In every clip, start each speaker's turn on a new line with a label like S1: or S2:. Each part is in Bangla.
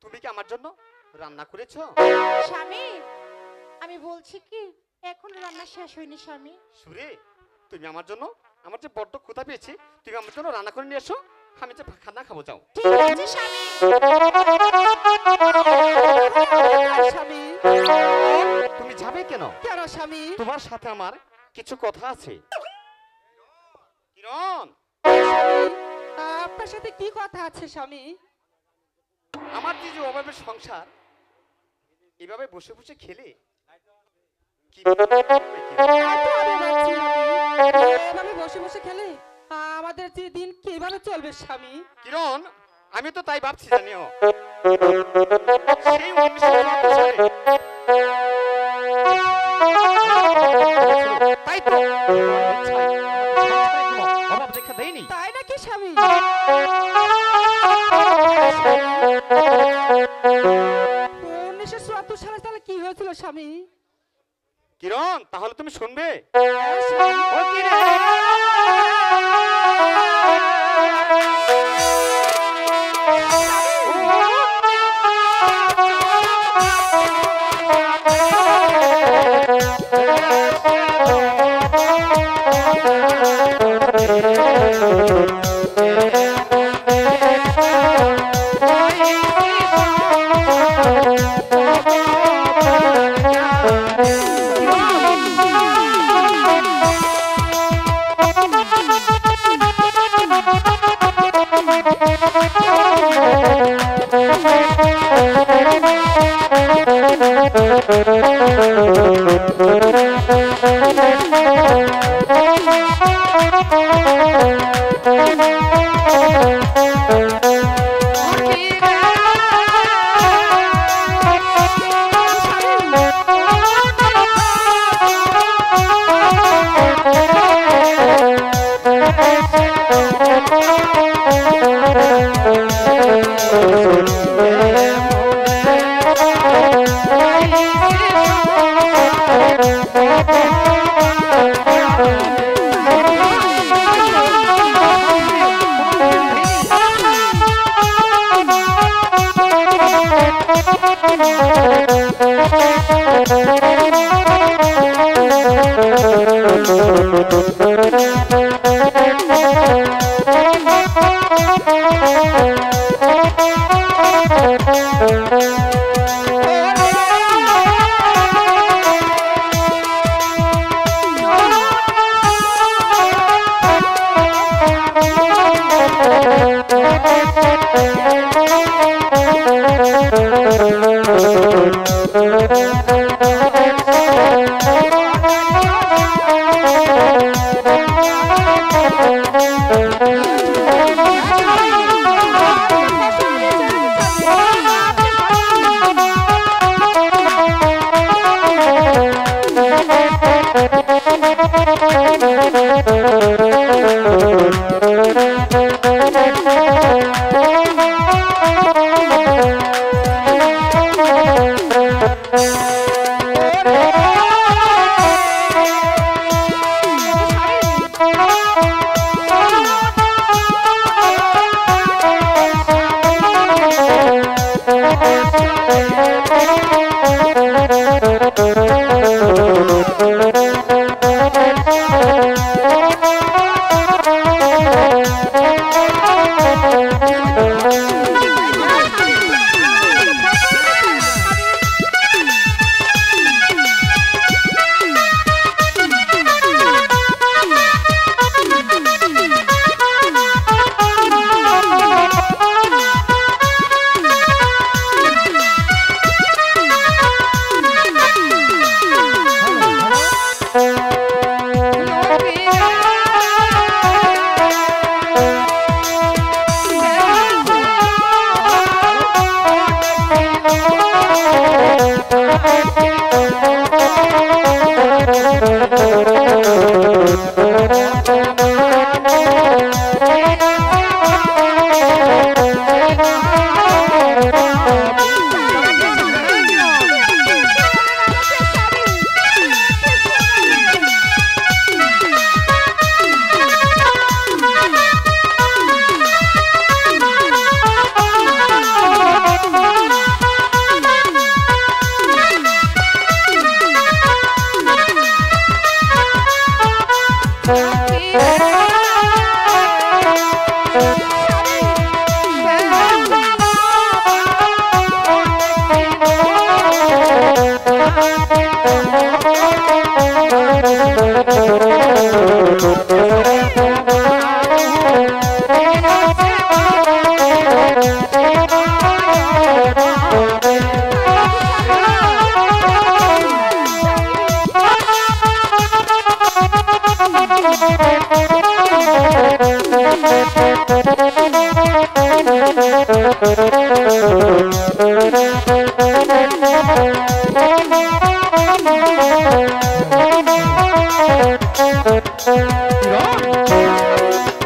S1: তুমি কি আমার জন্য রান্না করেছো?
S2: স্বামী আমি বলছি কি এখন রান্না শেষ হয়নি স্বামী।
S1: সুরে তুমি আমার জন্য আমার যে বড্ড ক্ষুধা পেয়েছে তুমি আমার জন্য রান্না করে নিয়ে এসো, আমি যে খানা খাবো। যাও।
S2: ঠিক আছে স্বামী।
S3: স্বামী
S1: তুমি যাবে কেন?
S3: কেন স্বামী?
S1: তোমার সাথে আমার কিছু কথা আছে। কিরণ
S3: আপনার সাথে কি কথা আছে স্বামী?
S1: আমার যে অভাবের সংসার এভাবে বসে বসে খেলে
S3: এভাবে বসে বসে খেলে আমাদের যে দিন কিভাবে চলবে স্বামী?
S1: কিরণ আমি তো তাই ভাবছি জানিও। সেই 1974 সালে তাই তো অভাব দেখা দেয়নি।
S3: তাই নাকি স্বামী? 1974 সালে তাহলে কি হয়েছিল স্বামী?
S1: কিরণ তাহলে তুমি শুনবে।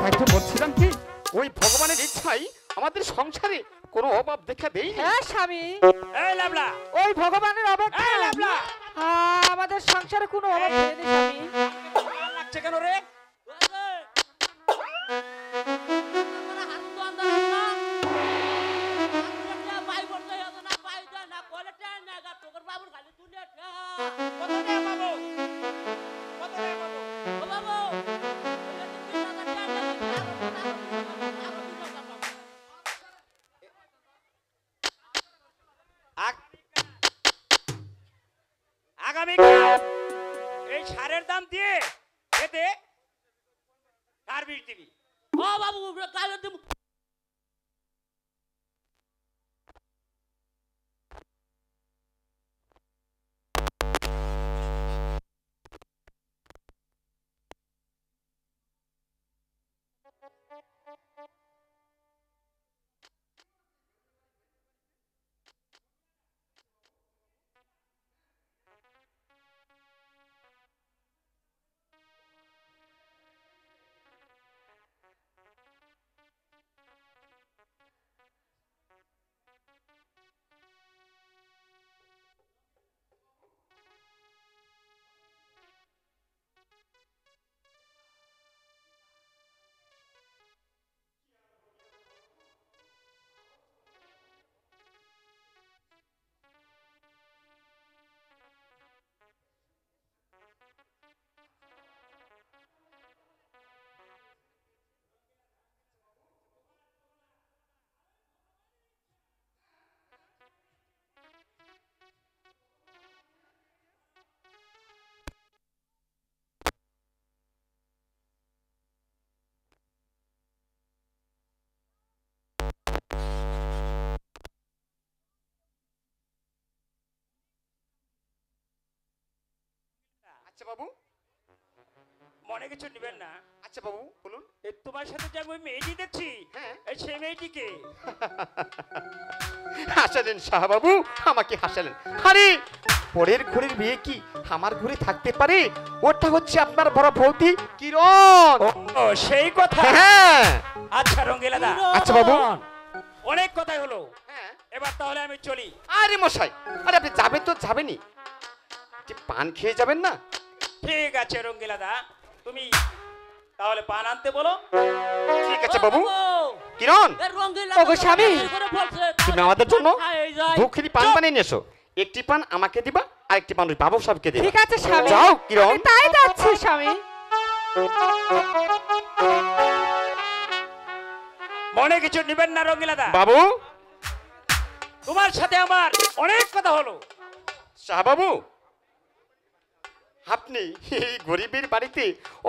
S1: তাই তো বলছিলাম কি ওই ভগবানের ইচ্ছাই আমাদের সংসারে কোনো অভাব দেখা দেয়নি।
S3: হ্যাঁ স্বামী,
S4: এই লাবলা,
S3: ওই ভগবানের অভাব
S4: এই লাবলা,
S3: আমাদের সংসারে কোনো অভাব নেই স্বামী।
S4: ভালো লাগছে কেন রে? কত টাকা পাবো? কত টাকা পাবো? আগামীকাল এই সারের দাম দিয়ে এতে সার বীজ দিবি। ও বাবু কাল দেব।
S1: আচ্ছা বাবু,
S4: মনে কিছু নেবেন না।
S1: আচ্ছা বাবু বলুন।
S4: এই তোমার সাথে যে আমি মেয়েটি দেখছি,
S1: হ্যাঁ।
S4: এই সেই মেয়েটিকে
S1: হাসালেন শাহবাবু, আমাকে হাসালেন। আরে পরের ঘরের বিয়ে কি আমার ঘরে থাকতে পারে? ওটা হচ্ছে আপনার বড় বৌদি কিরণ।
S4: ও সেই কথা।
S1: হ্যাঁ
S4: আচ্ছা রঙ্গিলাদা,
S1: আচ্ছা বাবু।
S4: অনেক কথাই হলো,
S1: হ্যাঁ
S4: এবার তাহলে আমি চলি।
S1: আরে মশাই, আরে আপনি যাবেন তো যাবেনই, যে পান খেয়ে যাবেন না?
S4: ঠিক আছে রঙ্গিলাদা, তুমি তাহলে পান আনতে বলো।
S1: ঠিক আছে বাবু। কিরণ,
S3: ওগো স্বামী,
S1: তুমি আমাদের জন্য দুঃখিনী পান বানিয়ে নিয়ে এসো। একটি পান আমাকে দিবা, আর একটি পান ওই বাবু সাহেবকে দিবা।
S3: ঠিক আছে স্বামী,
S1: যাও কিরণ।
S3: আমি তাই যাচ্ছি স্বামী।
S4: মনে কিছু নেবেন না রঙ্গিলাদা,
S1: বাবু,
S4: তোমার সাথে আমার অনেক কথা হলো।
S1: শাহবাবু, আপনি এই গরিবের বাড়িতে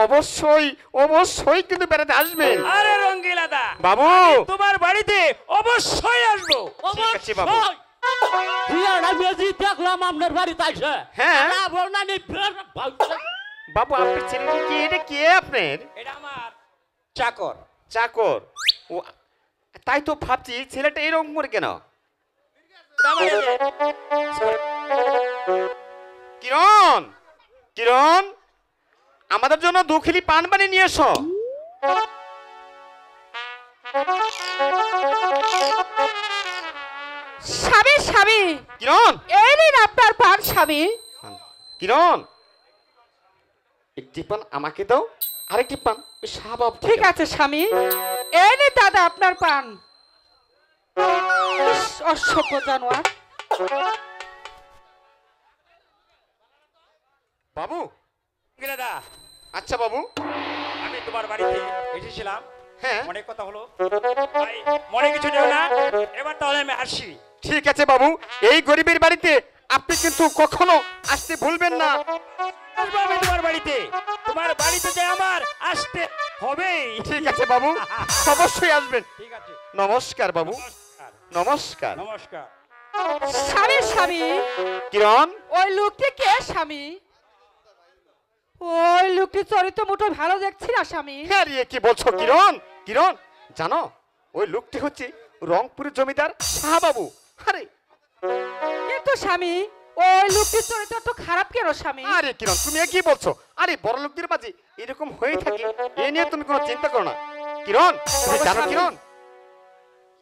S1: অবশ্যই অবশ্যই কিন্তু বেড়াতে আসবেন।
S4: আরে রঙ্গিলাদা
S1: বাবু,
S4: তোমার বাড়িতে অবশ্যই আসবো।
S1: ঠিক আছে বাবু।
S4: দেখলাম আপনার বাড়িতে আসে।
S1: হ্যাঁ বাবু, আপনি ছেলেটি কে? এটা কে আপনার?
S4: এটা আমার চাকর।
S1: চাকর? ও, তাই তো ভাবছি ছেলেটা এরকম করে কেন। কিরণ, কিরণ, আমাদের জন্য দুখিলি পান বানিয়ে নিয়ে এসো।
S3: স্বামী স্বামী,
S1: কিরণ,
S3: এই নিন আপনার পান স্বামী।
S1: কিরণ, একটি পান আমাকে দাও, আরেকটি পান ওই শাহবাব।
S3: ঠিক আছে স্বামী, এই নিন দাদা আপনার পান। ইস, অসভ্য জানোয়ার।
S1: বাবু,
S4: রঙ্গিলাদা,
S1: আচ্ছা বাবু।
S4: আমি তোমার বাড়িতে এসেছিলাম,
S1: হ্যাঁ
S4: অনেক কথা হলো, তাই মনে কিছু নেও না। এবার তাহলে আমি আসি।
S1: ঠিক আছে বাবু, এই গরিবের বাড়িতে আপনি কিন্তু কখনো আসতে ভুলবেন না।
S4: আসবো আমি তোমার বাড়িতে যে আমার আসতে হবেই।
S1: ঠিক আছে বাবু, অবশ্যই আসবেন।
S4: ঠিক আছে,
S1: নমস্কার বাবু,
S4: নমস্কার।
S1: নমস্কার।
S4: নমস্কার।
S3: স্বামী স্বামী
S1: কিরণ,
S3: ওই লোকটি কে স্বামী? ওই লোকটি চরিত্র মোটো ভালো দেখছি না স্বামী।
S1: হ্যাঁ রে, কি বলছো কিরণ? কিরণ, জানো ওই লোকটি হচ্ছে রংপুরের জমিদার শাহবাবু। আরে
S3: কিন্তু স্বামী ওই লোকটির চরিত্র একটু খারাপ কেন স্বামী?
S1: আরে কিরণ, তুমি এ কি বলছো? আরে বড় লোকদের মাঝে এরকম হয়ে থাকে, এ নিয়ে তুমি কোনো চিন্তা করো না। কিরণ, তুমি জানো কিরণ,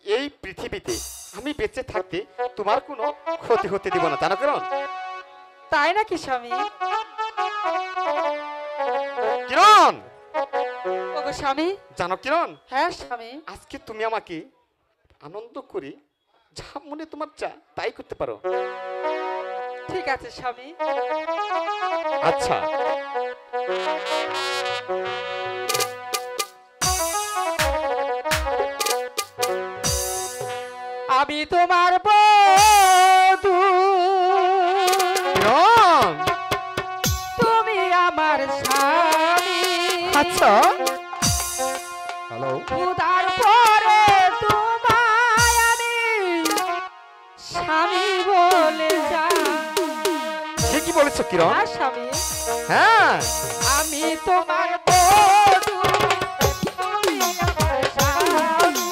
S1: এই পৃথিবীতে আমি বেঁচে থাকতে তোমার কোনো ক্ষতি হতে দিব না, জানো কিরণ?
S3: তাই নাকি স্বামী?
S1: কিরণ,
S3: ওগো স্বামী।
S1: জানো কিরণ,
S3: হ্যাঁ স্বামী।
S1: আজকে তুমি আমাকে আনন্দ করে যা মনে তোমার চা তাই করতে পারো।
S3: ঠিক আছে স্বামী।
S1: আচ্ছা,
S3: আমি তোমার বধূ,
S1: কিরণ,
S3: তুমি আমার স্বামী।
S1: আচ্ছা, হ্যালো,
S3: উদার পরে তোমায় আমি স্বামী বলে যাই।
S1: কি বলেছো কিরণ?
S3: হ্যাঁ স্বামী,
S1: হ্যাঁ,
S3: আমি তোমার বধূ, তুমি আমার স্বামী।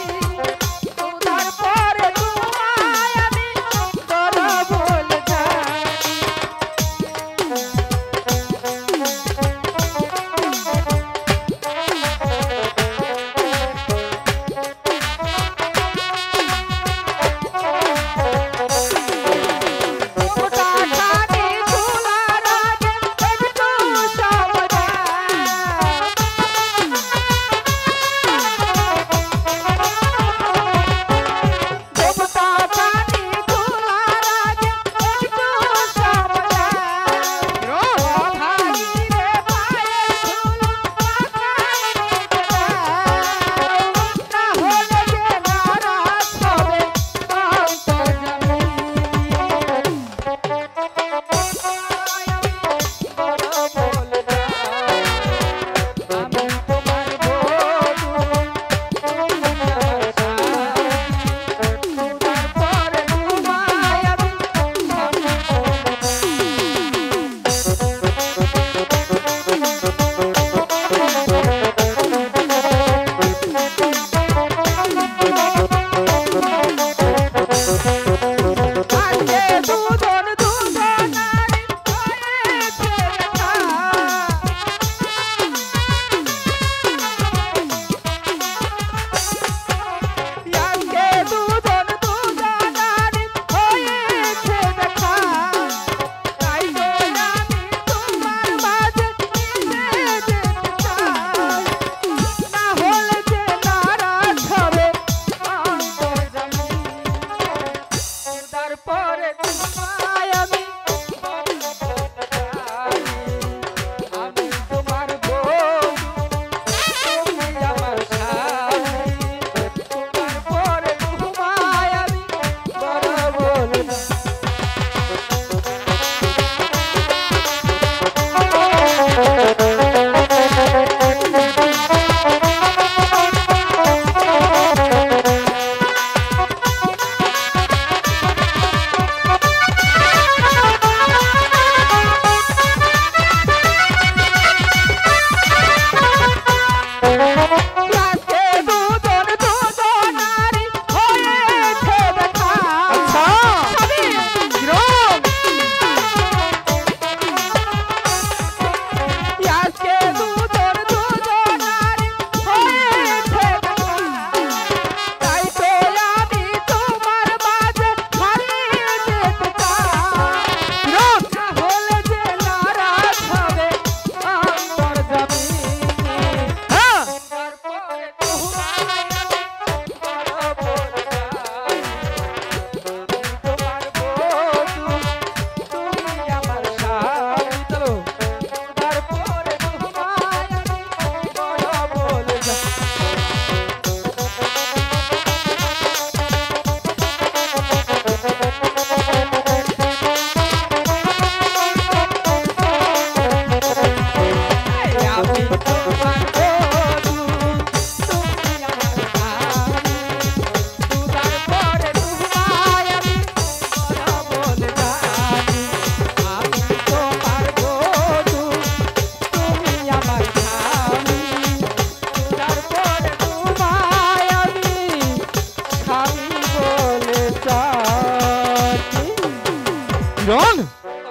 S3: উদার পরে তোমায় আমি দোলা বলে যাই।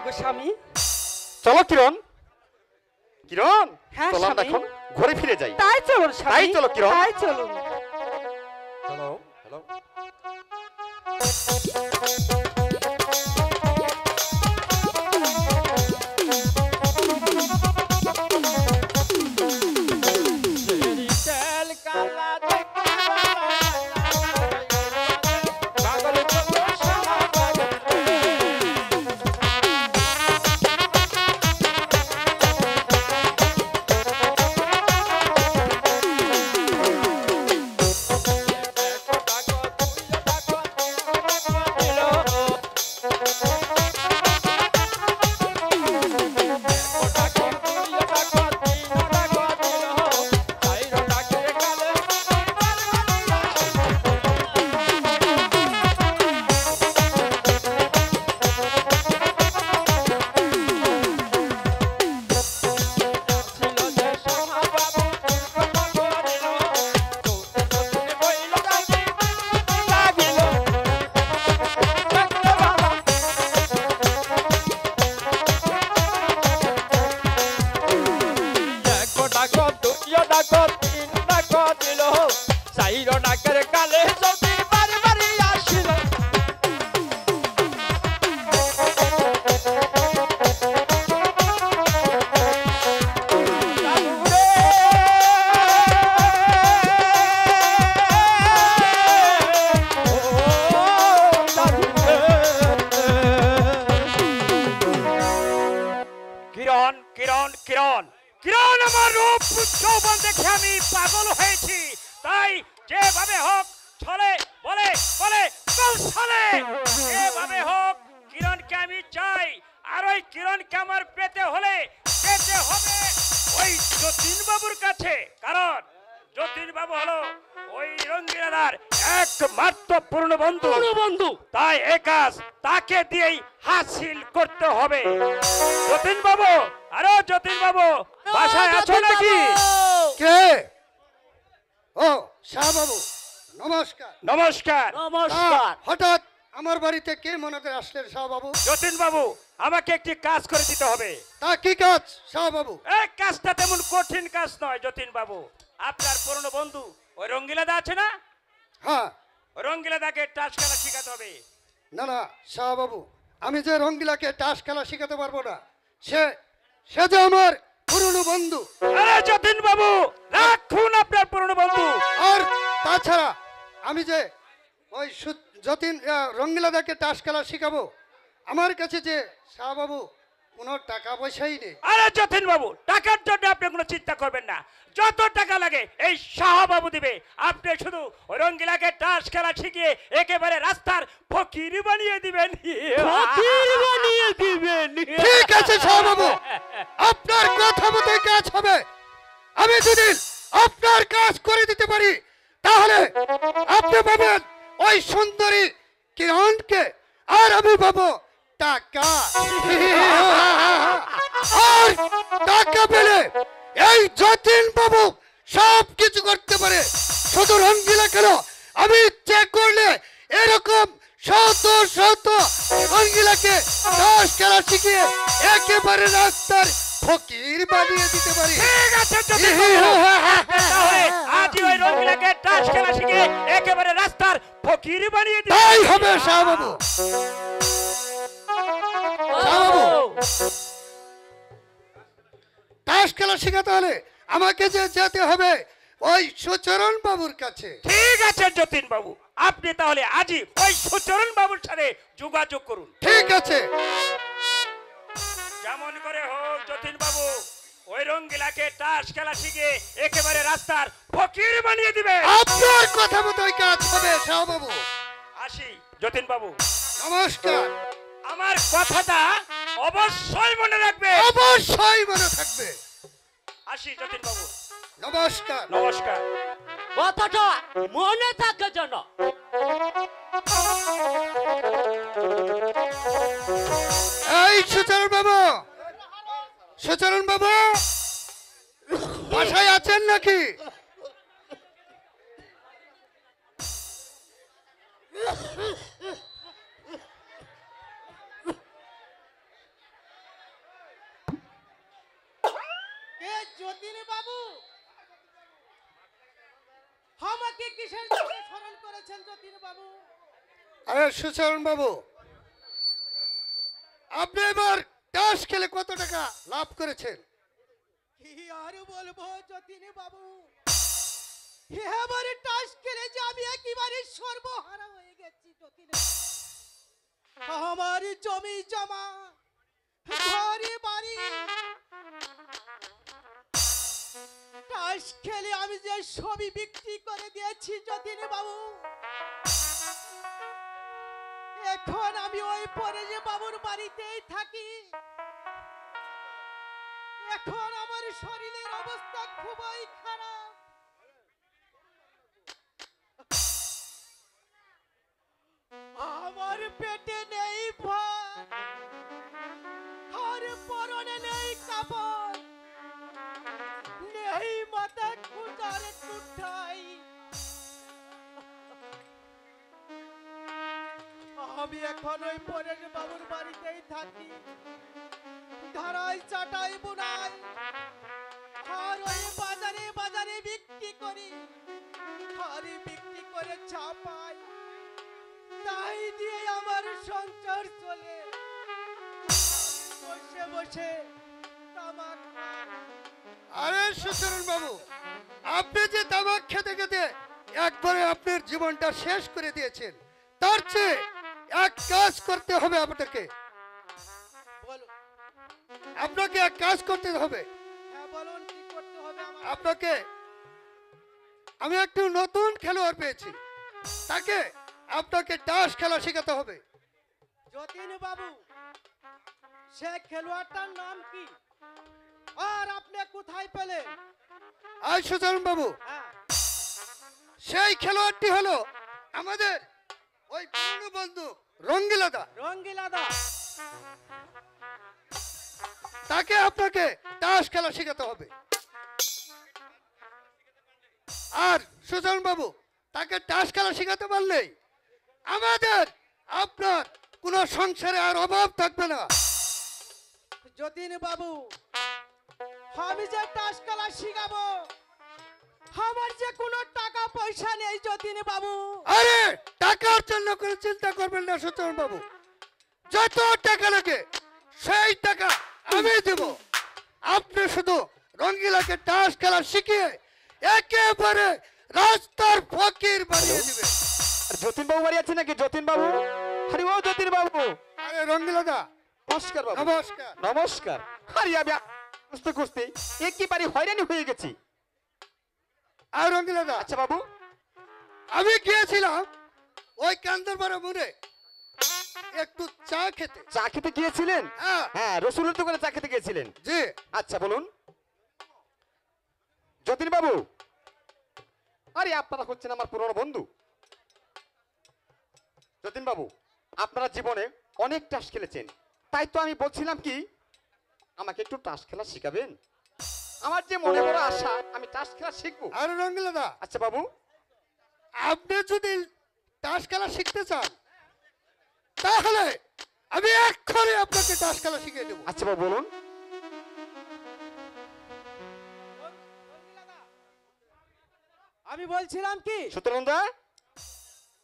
S3: গো স্বামী।
S1: চলো কিরণ, কিরণ,
S3: হ্যাঁ,
S1: চলো আমরা
S3: স্বামী।
S1: এখন ঘরে ফিরে যাই।
S3: তাই চলুন স্বামী,
S1: তাই চলো, কিরণ।
S3: তাই চলুন।
S1: Hello, hello.
S4: কিরণ কিরণ কিরণ কিরণ, আমার রূপ যৌবন দেখে আমি পাগল হয়েছি, তাই যেভাবে হোক ছলে বলে বলে কৌশলে যেভাবে হোক কিরণকে আমি চাই। আর ওই কিরণকে আমার পেতে হলে পেতে হবে ওই যতীন বাবুর কাছে, কারণ যতীন বাবু হলো ওই রঙ্গিলাদার একমাত্র পূর্ণ বন্ধু। তাই এ কাজ তাকে দিয়েই হাসিল করতে হবে। যতীন বাবু, আরে যতীন বাবু, বাসায় আছো নাকি?
S5: কে? ও শাহ বাবু, নমস্কার।
S4: নমস্কার।
S5: হঠাৎ আমার বাড়িতে কে মনে করে আসলেন শাহ বাবু?
S4: যতীন বাবু, আমাকে একটি কাজ করে দিতে হবে।
S5: তা কি কাজ শাহ বাবু?
S4: এই কাজটা তেমন কঠিন কাজ নয় যতীন বাবু। আপনার পুরনো বন্ধু ওই রঙ্গিলাদা আছে না,
S5: হ্যাঁ।
S4: ওই রঙ্গিলাদাকে টাস খেলা শেখাতে হবে।
S5: না না শাহ বাবু, আমি যে রঙ্গিলাকে তাস খেলা শিখাতে পারবো না। সে সে যে আমার পুরনো বন্ধু।
S4: আরে যতীন বাবু, রাখুন আপনার পুরনো বন্ধু।
S5: আর তাছাড়া আমি যে ওই যতীন রঙ্গিলাদাকে তাস খেলা শিখাবো, আমার কাছে যে শাহ বাবু কোনো টাকা পয়সাই নেই।
S4: আরে যতীন বাবু, টাকার জন্য আপনি কোনো চিন্তা করবেন না, যত টাকা লাগে এই শাহবাবু দিবে। আপনি শুধু ওই রঙ্গিলাকে টাস খেলা শিখিয়ে একেবারে রাস্তার ফকির বানিয়ে দিবেন।
S5: ঠিক আছে শাহ বাবু, আপনার কথা মতোই কাজ হবে। আমি যদি আপনার কাজ করে দিতে পারি তাহলে আপনি পাবেন ওই সুন্দরী কিরণকে, আর আমি পাবো টাকা। আর টাকা পেলে এই যতীন বাবু সব কিছু করতে পারে। শুধু রঙ্গিলা কেন, আমি ইচ্ছে করলে এরকম শত শত রঙ্গিলাকে তাস খেলা শিখিয়ে একেবারে রাস্তার ফকির বানিয়ে দিতে পারি।
S4: ঠিক আছে যতীন বাবু, তাহলে আজই ওই রঙ্গিলাকে টাস খেলা শিখিয়ে একেবারে রাস্তার ফকির বানিয়ে দিবেন।
S5: তাই হবে শাহ বাবু। শাহ বাবু, তাস খেলা শেখাতে হলে আমাকে যে যেতে হবে ওই সুচরণ বাবুর কাছে।
S4: ঠিক আছে যতীন বাবু, আপনি তাহলে আজই ওই সুচরণ বাবুর সাথে যোগাযোগ করুন।
S5: ঠিক আছে।
S4: যেমন করে হোক যতীন বাবু ওই রঙ্গিলাকে টাস খেলা শিখে একেবারে রাস্তার ফকির বানিয়ে দিবে।
S5: আপনার কথা মতোই কাজ হবে শাহ বাবু।
S4: আসি যতীন বাবু,
S5: নমস্কার।
S4: আমার কথাটা অবশ্যই মনে রাখবে।
S5: অবশ্যই মনে থাকবে।
S4: আসি যতীন বাবু,
S5: নমস্কার।
S4: নমস্কার।
S6: কথাটা মনে থাকে যেন।
S5: এই সুচরণ বাবু, সুচরণ বাবু বাসায় আছেন নাকি?
S7: যতীন বাবু আমাকে কিসের জন্য স্মরণ করেছেন যতীন বাবু?
S5: আরে সুচরণ বাবু, আপনি এবার তাস খেলে কত টাকা লাভ করেছেন?
S7: কি আর বলবো যতীন বাবু, এবারে টাস খেলে যে আমি একেবারে সর্বহারা হয়ে গেছি যতীন বাবু। আমার জমি জমা, ঘরে বাড়ি, টাস খেলে আমি যে সবই বিক্রি করে দিয়েছি যতীন বাবু। এখন আমি ওই পরেশ বাবুর বাড়িতেই থাকি। এখন আমার শরীরের অবস্থা খুবই খারাপ। আমার পেটে নেই ভাত, আর পরনে নেই কাপড়, নেই মাথা খুঁটার টুটাই। আমি এখন ওই পরেশ বাবুর বাড়িতেই থাকি, ধারাই চাটাই বুনাই, আর ওই বাজারে বাজারে বিক্রি করি, আর বিক্রি করে ছাপাই, তাই দিয়ে আমার সংসার চলে। বসে বসে তামাক খাই।
S5: আরে সুচরণ বাবু, আপনি যে তামাক খেতে খেতে একবারে আপনার জীবনটা শেষ করে দিয়েছেন, তার চেয়ে এক কাজ করতে হবে আপনাকে।
S7: বলো,
S5: আপনাকে এক কাজ করতে হবে।
S7: হ্যাঁ বলুন, কি করতে হবে আমার?
S5: আপনাকে আমি একটু নতুন খেলোয়াড় পেয়েছি, তাকে আপনাকে তাস খেলা শেখাতে হবে।
S7: যতীন বাবু, সে খেলোয়াড়টার নাম কি, আর আপনি কোথায় পেলেন?
S5: আর সুচরণ বাবু,
S7: হ্যাঁ,
S5: সেই খেলোয়াড়টি হলো আমাদের ওই পুরনো বন্ধু রঙ্গিলাদা।
S7: রঙ্গিলাদা।
S5: তাকে আপনাকে তাস খেলা শেখাতে হবে। আর সুচরণ বাবু, তাকে তাস খেলা শেখাতে পারলেই আমাদের আপনার কোনো সংসারে আর অভাব থাকবে না।
S7: যতীন বাবু, আমি যে টাস খেলা শিখাবো, আমার যে কোনো টাকা পয়সা নেই যতীন বাবু।
S5: আরে টাকার জন্য কোনো চিন্তা করবেন না সুচরণ বাবু, যত টাকা লাগে সেই টাকা আমি দেব। আপনি শুধু রঙ্গিলাকে তাস খেলা শিখিয়ে একেবারে রাস্তার ফকির বানিয়ে দিবেন।
S1: যতীন বাবু বাড়ি আছে নাকি? যতীন বাবু, আরে ও যতীন বাবু,
S5: আরে রঙ্গিলাদা,
S1: নমস্কার বাবু।
S5: নমস্কার।
S1: নমস্কার। আরে আমি খুঁজতে খুঁজতে একেবারে হয়রানি হয়ে গেছি।
S5: আর রঙ্গিলাদা,
S1: আচ্ছা বাবু,
S5: আমি গিয়েছিলাম ওই কান্দরপাড়া মোড়ে একটু চা খেতে।
S1: চা খেতে গিয়েছিলেন?
S5: হ্যাঁ,
S1: হ্যাঁ, রসুলের দোকানে চা খেতে গিয়েছিলেন।
S5: জি।
S1: আচ্ছা বলুন যতীন বাবু, আরে আপনারা হচ্ছেন আমার পুরনো বন্ধু। যতীন বাবু, আপনারা জীবনে অনেক টাস খেলেছেন, তাই তো আমি বলছিলাম কি আমাকে একটু টাস খেলা শিখাবেন। আমার যে মনে বড় আশা, আমি টাস খেলা শিখবো।
S5: আর রঙ্গিলাদা,
S1: আচ্ছা বাবু,
S5: আপনি যদি তাস খেলা শিখতে চান তাহলে আমি এক্ষুনি আপনাকে তাস খেলা শিখিয়ে দেবো।
S1: আচ্ছা বাবু বলুন।
S7: আমি বলছিলাম কি,
S1: সুতরন্দা,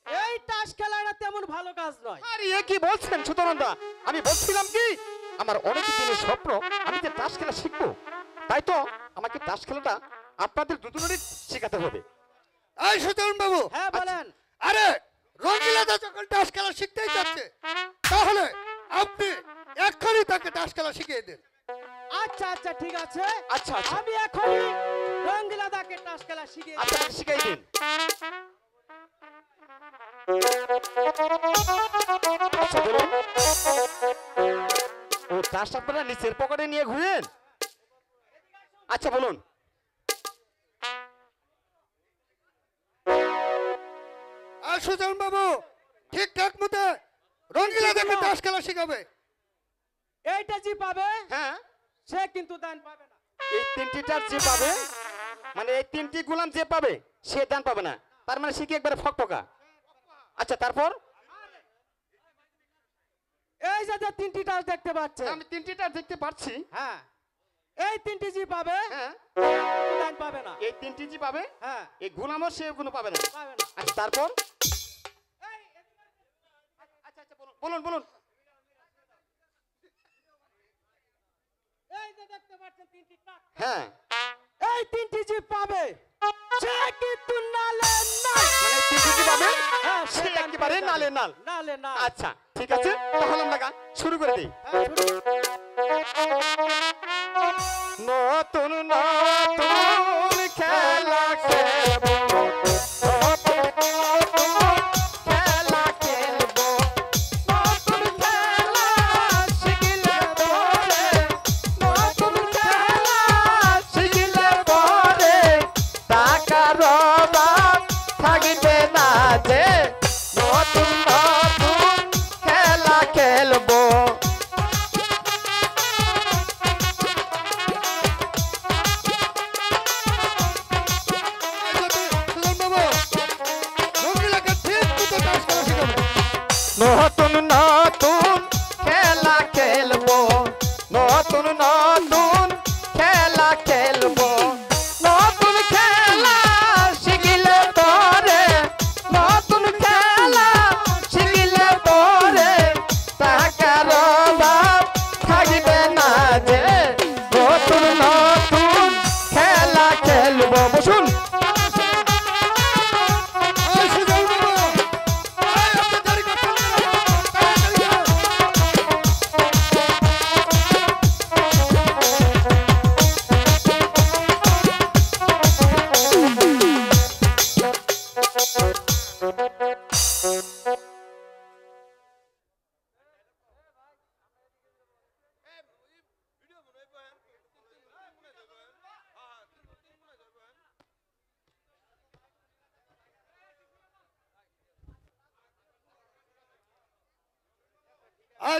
S7: এই টাস খেলাটা তেমন ভালো কাজ নয়।
S1: আরে এ কি বলছেন সুতরন্দা? আমি বলছিলাম কি আমার অনেক দিনের স্বপ্ন, আমি যে তাস খেলা শিখবো, তাই তো আমাকে তাস খেলাটা আপনাদের দুজনেরই শেখাতে হবে।
S5: এই সুচরণ বাবু,
S7: হ্যাঁ বলেন।
S5: আরে রঙ্গিলাদা যখন তাস খেলা শিখতেই যাচ্ছে তাহলে আপনি এক্ষুনি তাকে তাস খেলা শিখিয়ে দেন।
S7: আচ্ছা আচ্ছা ঠিক আছে,
S1: আচ্ছা আচ্ছা
S7: আমি এখন রঙ্গিলাদাকে টাস খেলা শিখিয়ে
S1: আচ্ছা, আমাকে শিখাই দিন। আচ্ছা বলুন। ও তাস আপনারা নিচের পকেটে নিয়ে ঘুরেন? আচ্ছা বলুন।
S5: আর সুচরণ বাবু ঠিকঠাক মতো রঙ্গিলাদাকে তাস খেলা শিখাবে।
S7: এইটা যে পাবে
S1: হ্যাঁ,
S7: সে কিন্তু দান পাবে না।
S1: এই তিনটিটার যে পাবে, মানে এই তিনটি গুলাম যে পাবে সে দান পাবে না, তার মানে সে কি একবারে ফকফকা? আচ্ছা তারপর?
S7: এই যে তিনটি টাস দেখতে পাচ্ছেন,
S1: আমি তিনটিটা দেখতে পাচ্ছি।
S7: হ্যাঁ এই তিনটি জি পাবে,
S1: হ্যাঁ
S7: লাইন পাবে না।
S1: এই 3টি জি পাবে,
S7: হ্যাঁ,
S1: এই গুলামও সে কোনো পাবে না।
S7: পাবে না।
S1: আচ্ছা তারপর আচ্ছা আচ্ছা বলুন বলুন।
S7: এই যে দেখতে পাচ্ছেন তিনটি টাক,
S1: হ্যাঁ
S7: এই তিনটি জি পাবে, সে কিন্তু নালে নাই।
S1: মানে 3টি জি পাবে,
S7: হ্যাঁ,
S1: সে একেবারে নালে নাল।
S7: নালে না।
S1: আচ্ছা ঠিক আছে, তাহলে আমরা গান শুরু করে দিই। নতুন নতুন খেলা খেলবো, নতুন নতুন খেলা খেলবো, নতুন খেলা শিখিলে পরে, নতুন খেলা শিখিলে পরে টাকার অভাব থাকবে না যে, নতুন নতুন খেলা খেলবো। নতুন নতুন খেলা খেলবো, নতুন নতুন খেলা খেলবো, নতুন খেলা শিখিলে পরে, নতুন খেলা শিখিলে পরে টাকার অভাব থাকবে না যে, নতুন নতুন খেলা খেলবো। বসুন।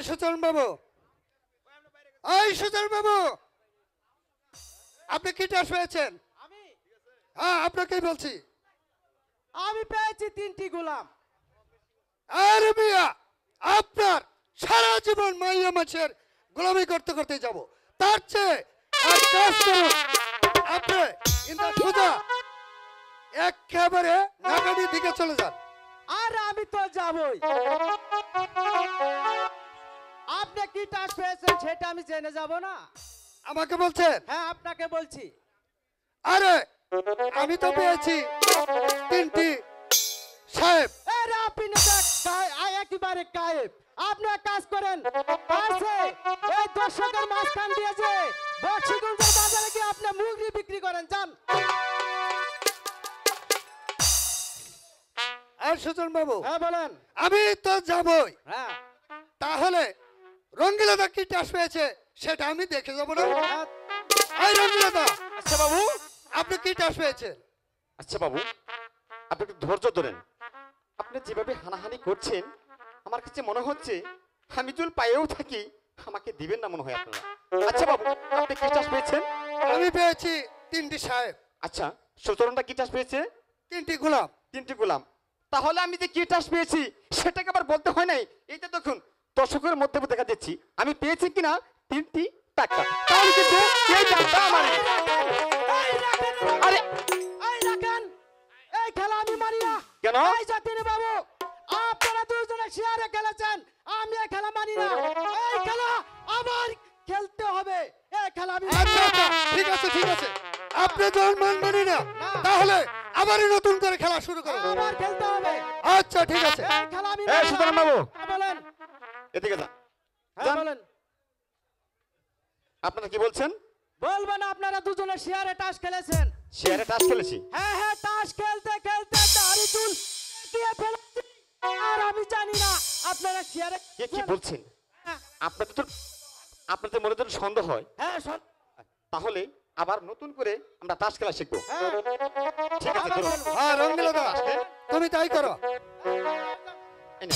S5: সুচরণ বাবু, সুচরণ বাবু, আপনি কি টাস পেয়েছেন? হ্যাঁ আপনাকেই বলছি।
S7: আমি পেয়েছি তিনটি গোলাম।
S5: আরে মিয়া, আপনার সারা জীবন মাইয়া মাছের গোলামি করতে করতে যাব, তার চেয়ে এক কাজ করুন, আপনি ইন্দা সোজা একেবারে নাগানির দিকে চলে যান।
S7: আর আমি তো যাবই। আপনি কি টাস পেয়েছেন সেটা আমি জেনে যাব না?
S5: আমাকে বলছেন?
S7: হ্যাঁ, আপনাকে বলছি।
S5: আরে আমি তো পেয়েছি 3টি সাহেব।
S7: আরে আপনি না একেবারে গায়েব। আপনি এক কাজ করেন, পাশে এই দর্শকের মাঝখান দিয়েছে বক্সিগঞ্জের বাজারে গিয়ে আপনি মুগরি বিক্রি করেন, যান।
S5: আর সুচরণ বাবু,
S7: হ্যাঁ বলেন।
S5: আমি তো যাবই,
S7: হ্যাঁ,
S5: তাহলে রঙ্গিলাদা কি টাস পেয়েছে সেটা আমি দেখে যাবো না?
S7: হ্যাঁ।
S5: এই রঙ্গিলাদা,
S1: আচ্ছা বাবু,
S5: আপনি কি টাস পেয়েছেন?
S1: আচ্ছা বাবু, আপনি একটু ধৈর্য ধরেন। আপনি যেভাবে হানাহানি করছেন আমার কাছে মনে হচ্ছে আমি চুল পায়েও থাকি আমাকে দিবেন না মনে হয় আপনারা। আচ্ছা বাবু, আপনি কি চাষ পেয়েছেন?
S5: আমি পেয়েছি 3টি সাহেব।
S1: আচ্ছা, সুচরণটা কি চাষ পেয়েছে?
S5: 3টি গোলাম।
S1: 3টি গোলাম। তাহলে আমি যে কি চাষ পেয়েছি সেটাকে আবার বলতে হয় নাই। এইটা দেখুন দর্শকের মধ্যে দেখা দিচ্ছি আমি পেয়েছি কিনা 3টি টাকা। তাহলে কিন্তু এই টাকা আমার। আরে
S7: এই রাখেন, এই খেলা আমি মারি না।
S1: কেন?
S7: এই জাতির বাবু, আপনারা দুজনে শেয়ারে খেলেছেন, আমি এই খেলা মানি না। এই খেলা আবার খেলতে হবে। এই খেলা আমি
S5: আচ্ছা আচ্ছা, ঠিক আছে ঠিক আছে, আপনি যখন মানবেন না তাহলে আবারই নতুন করে খেলা শুরু করুন।
S7: আবার খেলতে হবে।
S5: আচ্ছা ঠিক আছে।
S7: এই খেলা আমি
S1: এই
S7: মানি না।
S1: সুচরণ বাবু,
S7: হ্যাঁ, বলেন।
S1: এদিকে যা।
S7: হ্যাঁ বলেন।
S1: আপনারা কি বলছেন?
S7: বলবেন আপনারা দুজনে শেয়ারে টাস খেলেছেন।
S1: শেয়ারে টাস খেলেছি।
S7: হ্যাঁ হ্যাঁ, টাস খেলতে খেলতে দাড়ি চুল দিয়ে ফেলেছি। আর আমি জানি না আপনারা শেয়ারে
S1: কে কি বলছেন?
S7: হ্যাঁ,
S1: আপনাদের মনে যদি সন্দেহ হয়
S7: হ্যাঁ
S1: তাহলে আবার নতুন করে আমরা তাস খেলা শিখবো।
S7: হ্যাঁ।
S1: ঠিক আছে, ধরুন।
S5: হ্যাঁ রঙ্গিলাদা, তুমি তাই করো।
S1: এই নে।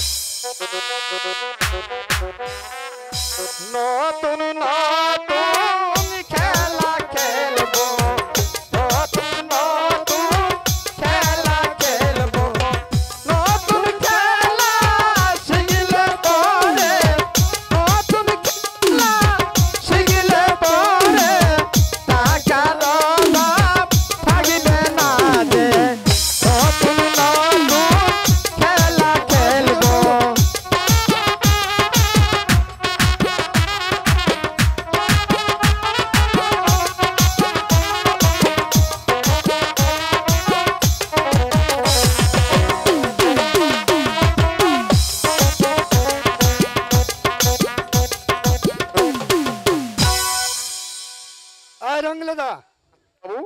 S1: নতুন নতুন খেলা খেলবো, নতুন নতুন খেলা খেলবো, নতুন খেলা শিখলে পরে, নতুন খেলা শিখলে পরে
S5: রঙ্গিলা দা,
S1: বাবু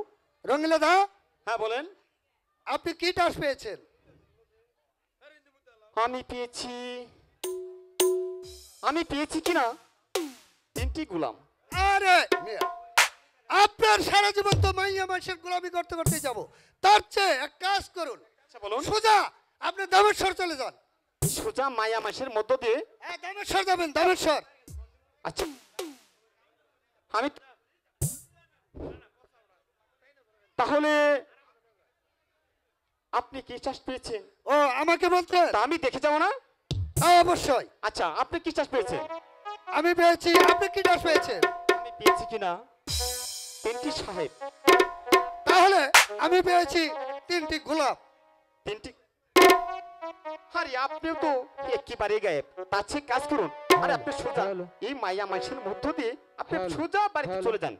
S5: রঙ্গিলা দা,
S1: হ্যাঁ বলেন।
S5: আপনি কি টাস পেয়েছেন?
S1: আমি পেয়েছি কিনা 3টি গোলাম।
S5: আরে মিয়া, আপনার সারা জীবন তো মাইয়া মানুষের গোলামি করতে করতে যাব, তার চেয়ে এক কাজ করুন,
S1: আচ্ছা বলুন।
S5: সোজা আপনি দামেশ্বর চলে যান।
S1: সোজা মায়া মাসের মধ্য দিয়ে?
S5: হ্যাঁ, দামেশ্বর যাবেন, দামেশ্বর।
S1: আচ্ছা আমি তাহলে আপনি কি চাষ পেয়েছেন?
S5: ও আমাকে বলতে?
S1: তা আমি দেখে যাবো না?
S5: হ্যাঁ, অবশ্যই।
S1: আচ্ছা আপনি কি চাষ পেয়েছেন?
S5: আমি পেয়েছি। আপনি কি টাস পেয়েছেন?
S1: আমি পেয়েছি কিনা 3টি সাহেব।
S5: তাহলে আমি পেয়েছি 3টি গোলাপ।
S1: 3টি? আরে আপনিও তো একেবারে গায়েব। তার চেয়ে কাজ করুন, আরে আপনি সোজা এই মায়া মাসের মধ্য দিয়ে আপনি সোজা বাড়িতে চলে যান।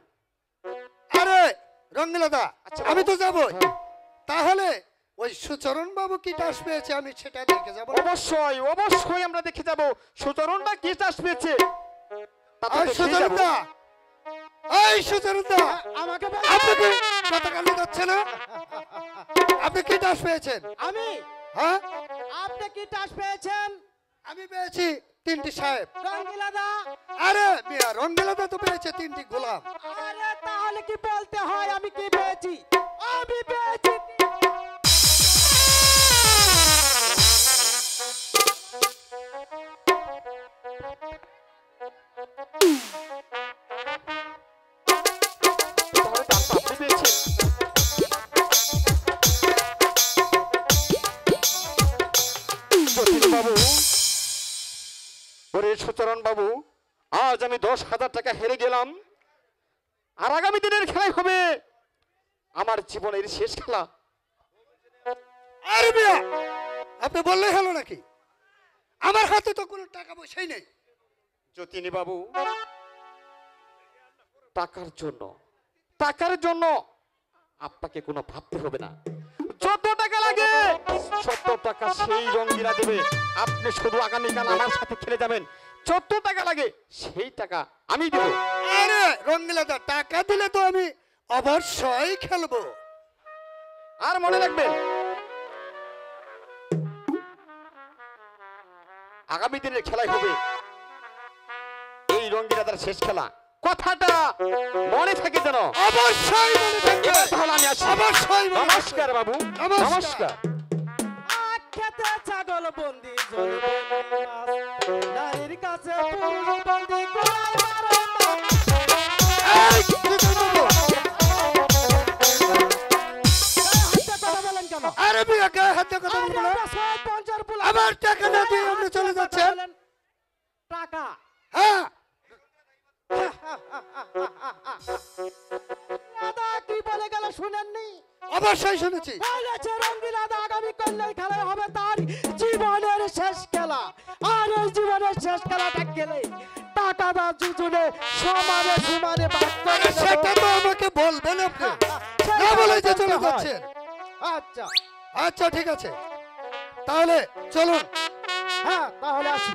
S5: আরে রঙ্গিলা দা,
S1: আচ্ছা,
S5: আমি তো যাবই। তাহলে ওই সুচরণ বাবু কি টাস পেয়েছে আমি সেটা দেখে যাব।
S1: অবশ্যই অবশ্যই আমরা দেখে যাব সুচরণ বা কি চাষ পেয়েছে। তা তো
S5: আর
S1: দেখেই
S5: সুচরণ
S1: যাবো।
S5: দা, এই সুচরণ দা,
S7: আমাকে
S5: আপনি কি কথা কানে যাচ্ছে না? আপনি কি টাস পেয়েছেন?
S7: আমি
S5: হ্যাঁ,
S7: আপনি কি টাস পেয়েছেন?
S5: আমি পেয়েছি 3টি সাহেব।
S7: রঙ্গিলা দা,
S5: আরে মিয়া, রঙ্গিলা দা তো পেয়েছে 3টি গোলাম।
S7: আরে তাহলে কি বলতে হয় আমি কি পেয়েছি? আমি পেয়েছি
S1: তাহলে দাম তো আপনি পেয়েছেন। যতীন বাবু, ওরে সুচরণ বাবু, আজ আমি 10,000 টাকা হেরে গেলাম, আর আগামী দিনের খেলাই হবে আমার জীবনের শেষ খেলা।
S5: আরে মিয়া, আপনি বললেই হলো নাকি? আমার হাতে তো কোনো টাকা পয়সাই নেই।
S1: যতীন বাবু, টাকার জন্য আপনাকে কোনো ভাবতে হবে না। যত টাকা লাগে 70 টাকা সেই রঙ্গিলা দেবে। আপনি শুধু আগামীকাল আমার সাথে খেলে যাবেন। যত টাকা লাগে সেই টাকা আমি দেব।
S5: আরে রঙ্গিলা দা, টাকা দিলে তো আমি অবশ্যই খেলবো।
S1: আর মনে রাখবেন, আগামী দিনের খেলাই হবে এই রঙ্গিলাদার শেষ খেলা। কথাটা মনে থাকে যেন।
S5: অবশ্যই মনে থাকবে।
S1: এবার তাহলে আমি আসি।
S5: অবশ্যই মনে
S1: নমস্কার বাবু,
S5: নমস্কার।
S1: নমস্কার।
S7: আখ্যাতে ছাগল বন্দি নারীর কাছে পুরুষ বন্দি গোড়ায় মারো
S5: এই, সুচরণ বাবু,
S7: কথা বলেন কেন?
S5: আরে মিয়া, গায়ে হাতে কথা বলবো না। আবার টাকা না দিয়ে আপনি চলে যাচ্ছেন।
S7: টাকা
S5: হ্যাঁ,
S7: দাদা কি বলে গেল শুনেননি?
S5: অবশ্যই শুনেছি।
S7: বলেছে রঙ্গিলা দা আগামী কল্যাণ খেলা হবে তার জীবনের শেষ খেলা। আর ওই জীবনের শেষ খেলাটা খেলে টাকা দা দুজনে সমানে সমানে ভাগ করে
S5: আরে
S7: নেব।
S5: সেটা তো আমাকে বলবেন আপনি, না বলে যে চলে যাচ্ছেন।
S7: আচ্ছা
S5: আচ্ছা ঠিক আছে, তাহলে চলুন।
S7: হ্যাঁ তাহলে আসি।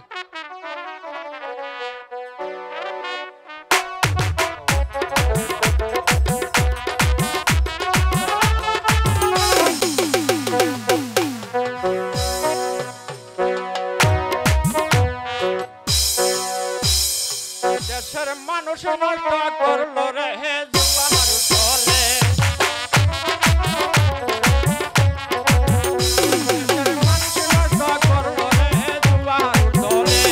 S4: দেশের মানুষ নষ্ট করলো রে জুয়ার দলে। দেশের মানুষ নষ্ট করলো রে জুয়ার দলে।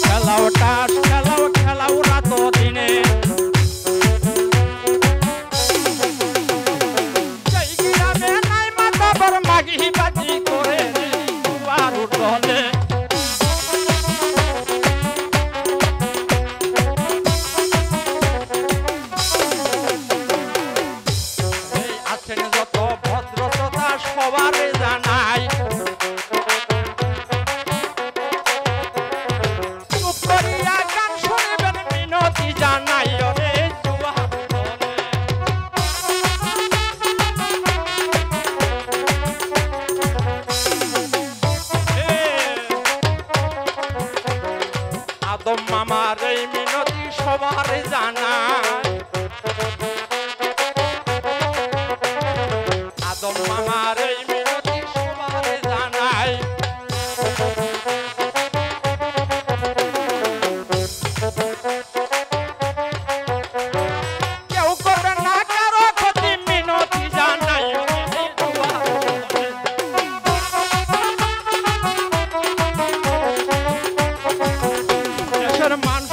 S4: খেলাও টাস খেলাও রাত দিনে। সেই গ্রামে নাই মাতাবর মাগি বাজি করে রে জুয়ার দলে।
S8: আদম মামার এই মিনতি সবার জানাই, আদম মামার এই মিনতি সবার জানাই। কেউ করবে না কারো ক্ষতি মিনতি জানাই। দেশের মানুষ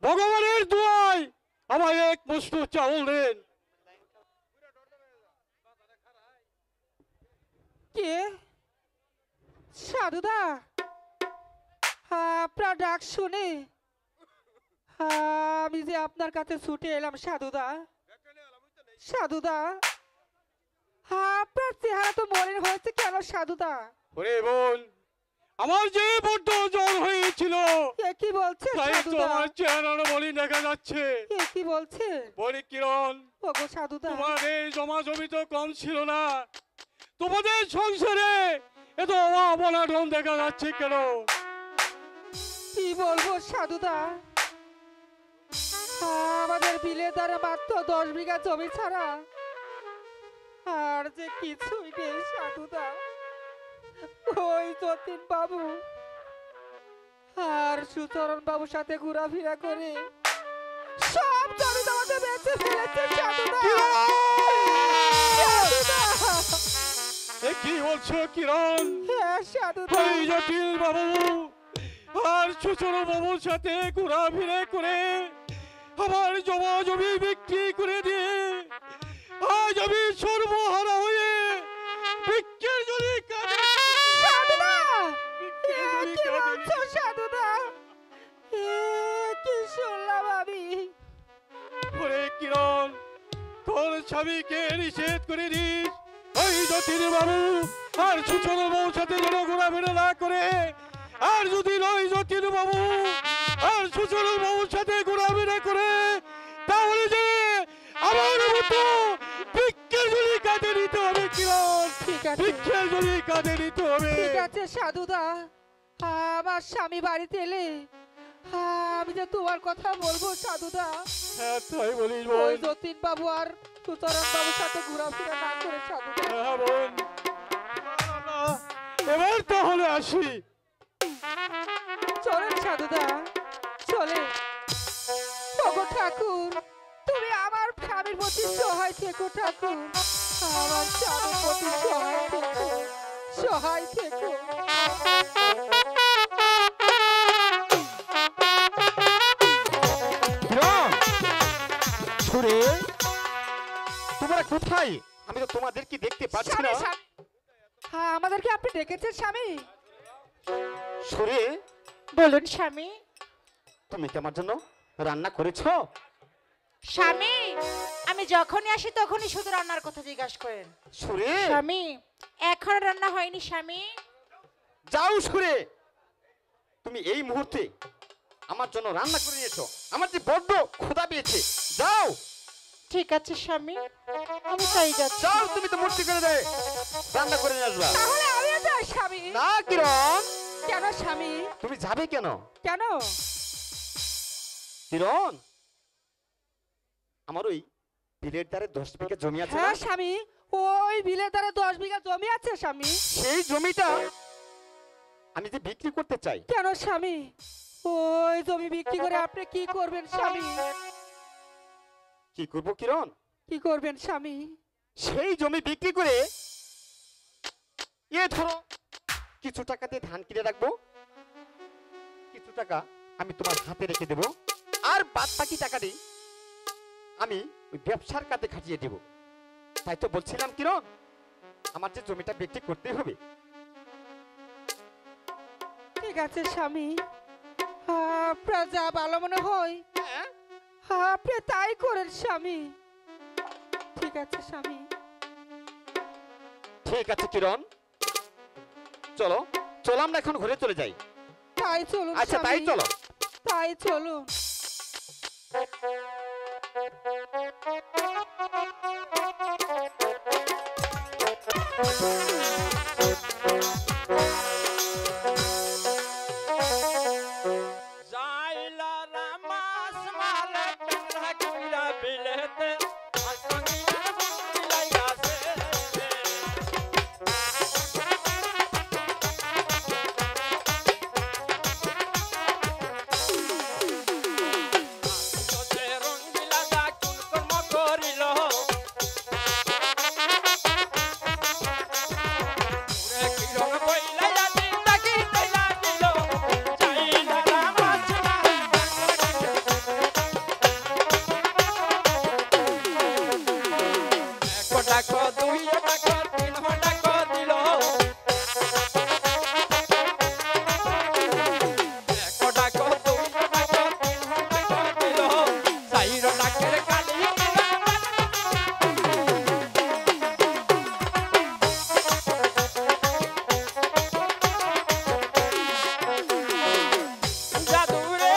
S7: ভগবানের দোয়ায় আমায় এক মুষ্ট চাউল দেন।
S3: কে সাধুদা? আপনার ডাক শুনে আমি যে আপনার কাছে ছুটে এলাম সাধুদা। সাধুদা, আপনার চেহারা তো মলিন হয়েছে কেন সাধুদা?
S7: ওরে বোন, আমার যে বড্ড জ্বর হয়েছিল,
S3: এ কি বলছে
S7: তাই তো
S3: সাধুদা?
S7: আমার চেহারা বলি দেখা যাচ্ছে।
S3: এ কি বলছে?
S7: বলি কিরণ,
S3: ওগো সাধুদা,
S7: তোমাদের জমা জমি তো কম ছিল না, তোমাদের সংসারে এত অবনাটন দেখা যাচ্ছে কেন?
S3: কি বলবো সাধুদা, আমাদের বিলে দ্বারা মাত্র 10 বিঘা জমি ছাড়া আর যে কিছুই নেই সাধুদা। ওই যতীন বাবু আর সুচরণ বাবুর সাথে ঘোরাফেরা করে সব জমি জমাতে বেঁচে ফেলেছে সাধুদা। সাধুদা!
S7: এ কি বলছো কিরণ?
S3: হ্যাঁ সাধুদা।
S7: ওই জটিল বাবু আর সুচরণ বাবুর সাথে ঘোরাফেরা করে আমার জমা জমি বিক্রি করে দিয়ে আজ আমি সর্বহারা হয়ে ভিক্ষের জন্য
S3: সাধুদা! কি বলছো সাধুদা? কি শুনলাম আমি?
S7: ওরে কিরণ, তোর স্বামীকে নিষেধ করে দিস ওই জটিল বাবু আর সুচরণ বাবুর সাথে যেন ঘোরাফেরা না করে। আর যদি ওই জটিল বাবু আর সুচরণ বাবুর সাথে ঘোরাফেরা করে তাহলে যে আমার মতো ভিক্ষের জন্য কাঁদে নিতে হবে কিরণ।
S3: ঠিক আছে,
S7: ভিক্ষের জন্য কাঁদে নিতে হবে।
S3: ঠিক আছে সাধুদা। আমার স্বামী বাড়িতে এলে আমি যে তোমার কথা বলবো সাধুদা।
S7: হ্যাঁ তাই বলিস
S3: ওই
S7: বোন।
S3: যতীন বাবু আর সুচরণ বাবুর সাথে ঘোরাফেরা না করে সাধুদা।
S7: হ্যাঁ বোন, এবার তাহলে আসি।
S3: চলেন সাধুদা, চলে। ওগো ঠাকুর, তুমি আমার স্বামীর প্রতি সহায় থেকো ঠাকুর। আমার স্বামীর প্রতি সহায় থেকো, সহায় থেকো।
S1: সুরে, তোমরা কোথায়? আমি তো তোমাদেরকে দেখতে পাচ্ছি না।
S3: হ্যাঁ, আমাদেরকে আপনি ডেকেছেন স্বামী?
S1: সুরে,
S2: বলুন স্বামী।
S1: তুমি কি আমার জন্য রান্না করেছো?
S2: স্বামী, আমি যখনই আসি তখনই শুধু রান্নার কথা জিজ্ঞাসা করেন।
S1: সুরে,
S2: স্বামী, এখন রান্না হয়নি স্বামী।
S1: যাও সুরে, তুমি এই মুহূর্তে আমার জন্য রান্না করে নিয়েছো। আমার যে বড্ড ক্ষুধা পেয়েছে। যাও।
S2: ঠিক আছে স্বামী, আমি তাই যাচ্ছি।
S1: যাও, তুমি তো মূর্তি করে দেয় রান্না করে নিয়ে আসবা।
S3: তাহলে আমিও যাই স্বামী।
S1: না কিরণ,
S3: কেন স্বামী?
S1: তুমি যাবে কেন?
S3: কেন?
S1: কিরণ, আমার ওই বিলের ধারে 10 বিঘা জমি আছে না?
S3: হ্যাঁ স্বামী, ওই বিলের ধারে 10 বিঘা জমি আছে স্বামী।
S1: সেই জমিটা আমি যে বিক্রি করতে চাই।
S3: কেন স্বামী? ওই জমি বিক্রি করে আপনি কি করবেন স্বামী?
S1: কি করবো কিরণ?
S3: কি করবেন স্বামী?
S1: সেই জমি বিক্রি করে এ ধরো কিছু টাকা দিয়ে ধান কিনে রাখবো, কিছু টাকা আমি তোমার হাতে রেখে দেবো, আর বাদ বাকি টাকাটি আমি ওই ব্যবসার কাজে খাটিয়ে দেব। তাই তো বলছিলাম কিরণ, আমার যে জমিটা বিক্রি করতে হবে।
S3: ঠিক আছে স্বামী, আপনার যা ভালো মনে হয় আপনি তাই করেন স্বামী। ঠিক আছে স্বামী।
S1: ঠিক আছে কিরণ, চলো চলো আমরা এখন ঘুরে চলে যাই।
S3: তাই চলুন
S1: আচ্ছা তাই
S3: স্বামী,
S1: চলো।
S3: তাই চলুন।
S8: যাইলা রামাস মালে টাকা কইরা বিলেতে আসঙ্গিয়া লাইগাছে তোতে রঙ্গিলা দা কোন কর্ম করিল রে কিরণ কইলা জানি তাকি তাইলা দিল যাইলা রামাস ডাকো দুই ডাকো তিন ডাকো দিল ডাকো দুই ডাকো তিন ডাকো দিল সাইর ডাকের কালি জাদুরে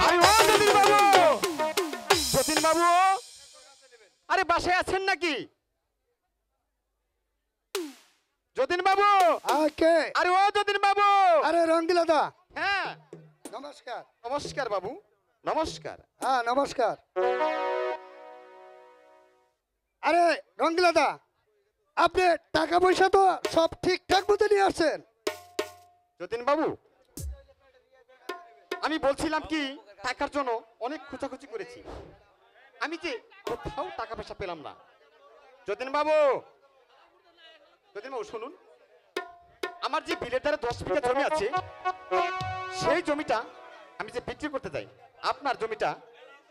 S1: আরে ও যতীন বাবু, যতীন বাবু, আরে বাসায় আছেন নাকি? যতীন বাবু,
S5: কে?
S1: আরে ও যতীন বাবু।
S5: আরে রঙ্গিলা দা,
S1: হ্যাঁ
S5: নমস্কার।
S1: নমস্কার বাবু, নমস্কার।
S5: হ্যাঁ নমস্কার। আরে রঙ্গিলা দা, আপনি টাকা পয়সা তো সব ঠিকঠাক মতো নিয়ে আসছেন?
S1: যতীন বাবু, আমি বলছিলাম কি, টাকার জন্য অনেক খোঁজাখুঁজি করেছি, আমি যে কোথাও টাকা পয়সা পেলাম না। যতীন বাবু, যতীন বাবু শুনুন, আমার যে বিলের ধারে 10 বিঘা জমি আছে, সেই জমিটা আমি যে বিক্রি করতে চাই, আপনার জমিটা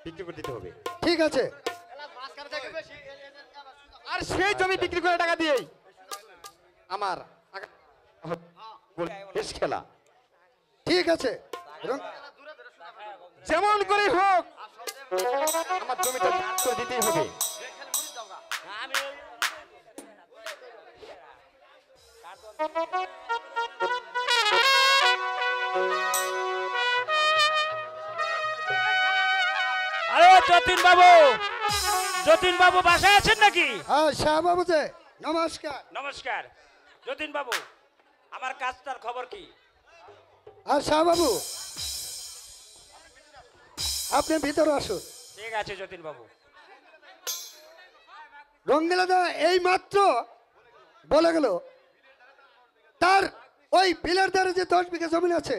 S1: বিক্রি করে দিতে হবে।
S5: ঠিক আছে,
S1: আর সেই জমি বিক্রি করে টাকা দিয়েই আমার বেশ খেলা,
S5: ঠিক আছে।
S1: যেমন করে হোক আমার জমিটা বিক্রি করে দিতেই হবে।
S4: আরে যতীন বাবু, যতীন বাবু বাসায় আছেন নাকি?
S5: হ্যাঁ শাহবাবু যে, নমস্কার।
S4: নমস্কার। যতীন বাবু, আমার কাজটার খবর কি?
S5: হ্যাঁ শাহবাবু, আপনি ভিতরে আসুন।
S4: ঠিক আছে যতীন বাবু।
S5: রঙ্গিলা দা এই মাত্র বলে গেল তার ওই বিলের ধারে যে 10 বিঘা জমি আছে,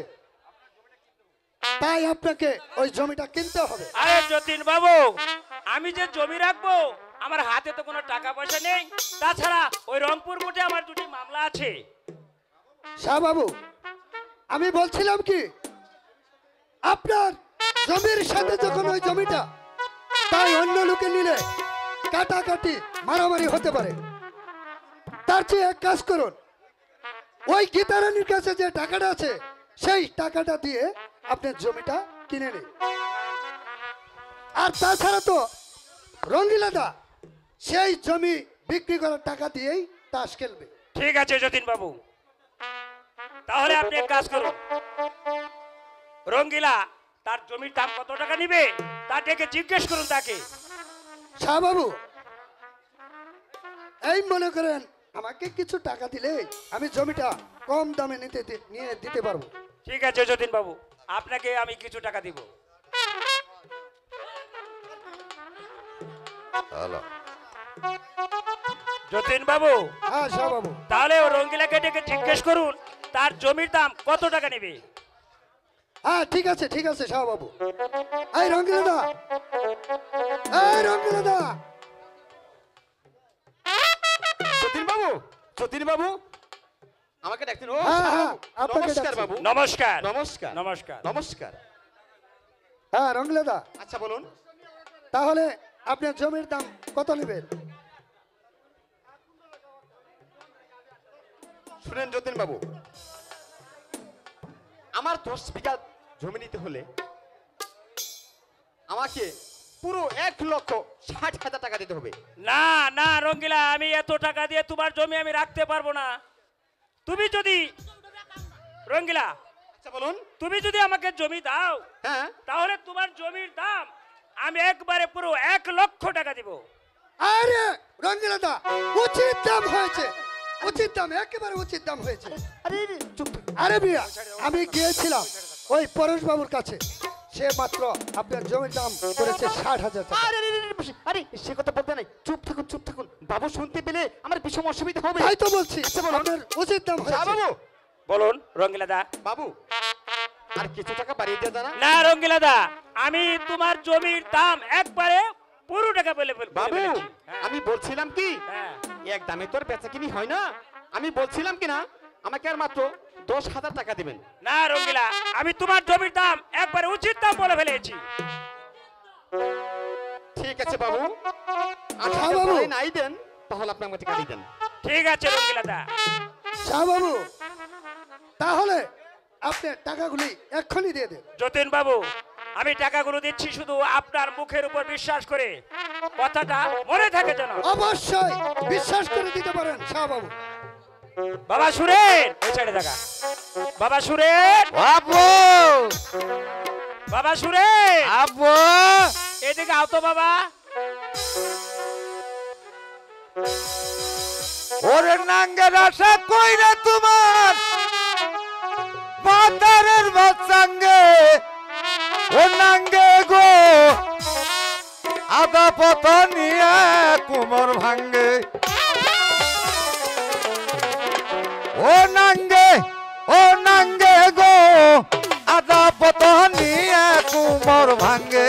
S5: তাই আপনাকে ওই জমিটা কিনতে হবে।
S4: আরে যতীন বাবু, আমি যে জমি রাখবো, আমার হাতে তো কোনো টাকা পয়সা নেই, তাছাড়া ওই রংপুর কোর্টে আমার 2টি মামলা আছে।
S5: শাহবাবু, আমি বলছিলাম কি, আপনার জমির সাথে যখন ওই জমিটা, তাই অন্য লোকে নিলে কাটাকাটি মারামারি হতে পারে। তার চেয়ে এক কাজ করুন, ওই গীতারানীর কাছে যে টাকাটা আছে, সেই টাকাটা দিয়ে আপনার জমিটা কিনে নিন। আর তাছাড়া তো রঙ্গিলা দা সেই জমি বিক্রি করার টাকা দিয়েই তাস খেলবে।
S4: ঠিক আছে যতীন বাবু, তাহলে আপনি এক কাজ করুন, রঙ্গিলা তার জমির দাম কত টাকা নিবে তা ডেকে জিজ্ঞেস করুন তাকে।
S5: শাহবাবু, এই মনে করেন আমাকে কিছু টাকা দিলে আমি জমিটা কম দামে নিয়ে দিতে পারবো।
S4: ঠিক আছে যতীন বাবু, আপনাকে আমি কিছু টাকা দিব। যতীন বাবু,
S5: হ্যাঁ শাহবাবু,
S4: তাহলে ও রঙ্গিলাকে ডেকে জিজ্ঞেস করুন তার জমির দাম কত টাকা নেবে।
S5: হ্যাঁ ঠিক আছে, ঠিক আছে শাহবাবু। এই রঙ্গিলা দা, এই রঙ্গিলা দা,
S1: যতীন বাবু, যতীন বাবু, আমাকে ডাকতেন? ও
S5: হ্যাঁ, হ্যাঁ,
S1: শাহবাবু,
S5: আপনাকে
S1: নমস্কার
S5: ডাকছি।
S1: বাবু।
S4: নমস্কার।
S1: নমস্কার
S4: নমস্কার।
S1: নমস্কার।
S5: হ্যাঁ রঙ্গিলা দা,
S1: আচ্ছা বলুন।
S5: তাহলে আপনার জমির দাম কত নেবেন?
S1: শুনেন যতীন বাবু, আমার 10 বিঘা জমি নিতে হলে আমাকে পুরো 1,60,000 টাকা দিতে হবে।
S4: না না রঙ্গিলা, আমি এত টাকা দিয়ে তোমার জমি আমি রাখতে পারবো না। তুমি যদি রঙ্গিলা,
S1: আচ্ছা বলুন।
S4: তুমি যদি আমাকে জমি দাও,
S1: হ্যাঁ,
S4: তাহলে তোমার জমির দাম আমি একবারে পুরো 1,00,000 টাকা দিব।
S5: আরে রঙ্গিলা দা, উচিত দাম হয়েছে, উচিত দাম, একেবারে উচিত দাম হয়েছে।
S1: আরে চুপ।
S5: আরে মিয়া, আমি গিয়েছিলাম ওই পরেশ বাবুর কাছে, সে মাত্র আপনার জমির দাম করেছে 60,000 টাকা।
S1: আরে আরে সে কথা বলতে নাই, চুপ থাকুন চুপ থাকুন। বাবু শুনতে পেলে আমার ভীষণ অসুবিধা হবে।
S5: তাই তো বলছি,
S1: আচ্ছা বলুন।
S5: আপনার উচিত দাম
S1: আচ্ছা,
S5: হয়েছে।
S1: বাবু
S4: বলুন রঙ্গিলা দা।
S1: বাবু আর কিছু টাকা বাড়িয়ে দেওয়া যায় না?
S4: না রঙ্গিলা দা, আমি তোমার জমির দাম একবারে পুরো টাকা বলে
S1: বাবু
S4: ফেলেছি। হ্যাঁ।
S1: আমি বলছিলাম কি,
S4: হ্যাঁ।
S1: এক দামে তোর বেচা কিনি হয় না। আমি বলছিলাম কি না, আমাকে আর মাত্র 10,000 টাকা দিবেন।
S4: না রঙ্গিলা, আমি তোমার জমির দাম একবারে উচিত দাম বলে ফেলেছি।
S1: ঠিক আছে বাবু, আর
S5: হ্যাঁ,
S1: যদি
S5: বাবু।
S1: বাড়ি নাই দেন তাহলে আপনি আমাকে টাকা দেন।
S4: ঠিক আছে রঙ্গিলা দা।
S5: শাহ বাবু, তাহলে আপনি টাকাগুলি এক্ষুনি দিয়ে দেন।
S4: যতীন বাবু, আমি টাকাগুলো দিচ্ছি শুধু আপনার মুখের উপর বিশ্বাস করে, কথাটা মনে থাকে যেন।
S5: অবশ্যই বিশ্বাস করে দিতে পারেন শাহ বাবু।
S4: বাবা সুরেন, ওই সাইডে দেখা। বাবা সুরেন,
S8: আব্বু
S4: বাবা সুরেন,
S8: আব্বু
S4: এদিকে আও তো বাবা।
S8: ওরে নাঙ্গের আশা কইরা তোমার মাতারের বাচ্চাঙ্গে ও নাঙ্গে গো আদা পতা নিয়ে কুমর ভাঙ্গে ও নাঙ্গে গো আদা পতা নিয়ে কুমর ভাঙ্গে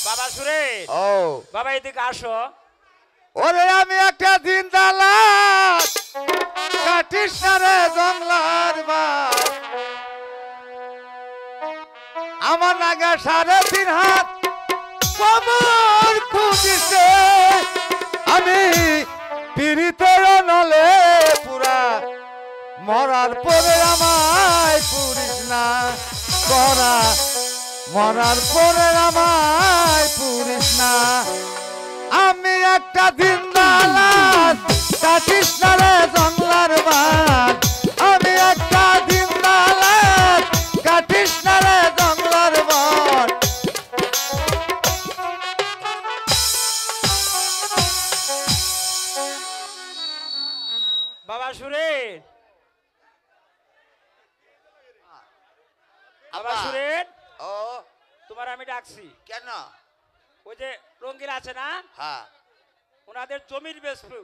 S4: বাবা সুরেন,
S8: ও
S4: বাবা এদিকে আসো।
S8: ওরে আমি একটা দিন দালাত কাটিস না রে জঙ্গলার বাস আমার নাগা 3.5 হাত কমর খুঁজিছে আমি পিড়িতে নলে পুরা মরার পরে আমায় পুরিস না করা মরার পরে আমায় পুরিস না আমি একটা দিন দালাত কাটিস না রে জঙ্গলার বাস আমি একটা দিন দালাত কাটিস না রে জঙ্গলার বাস
S4: বাবা সুরেন, বাবা সুরেন,
S8: ও
S4: তোমার আমি ডাকছি।
S8: কেন
S4: ওই যে রঙ্গিলা আছে না,
S8: হ্যাঁ
S4: ওনাদের জমির বেচবো।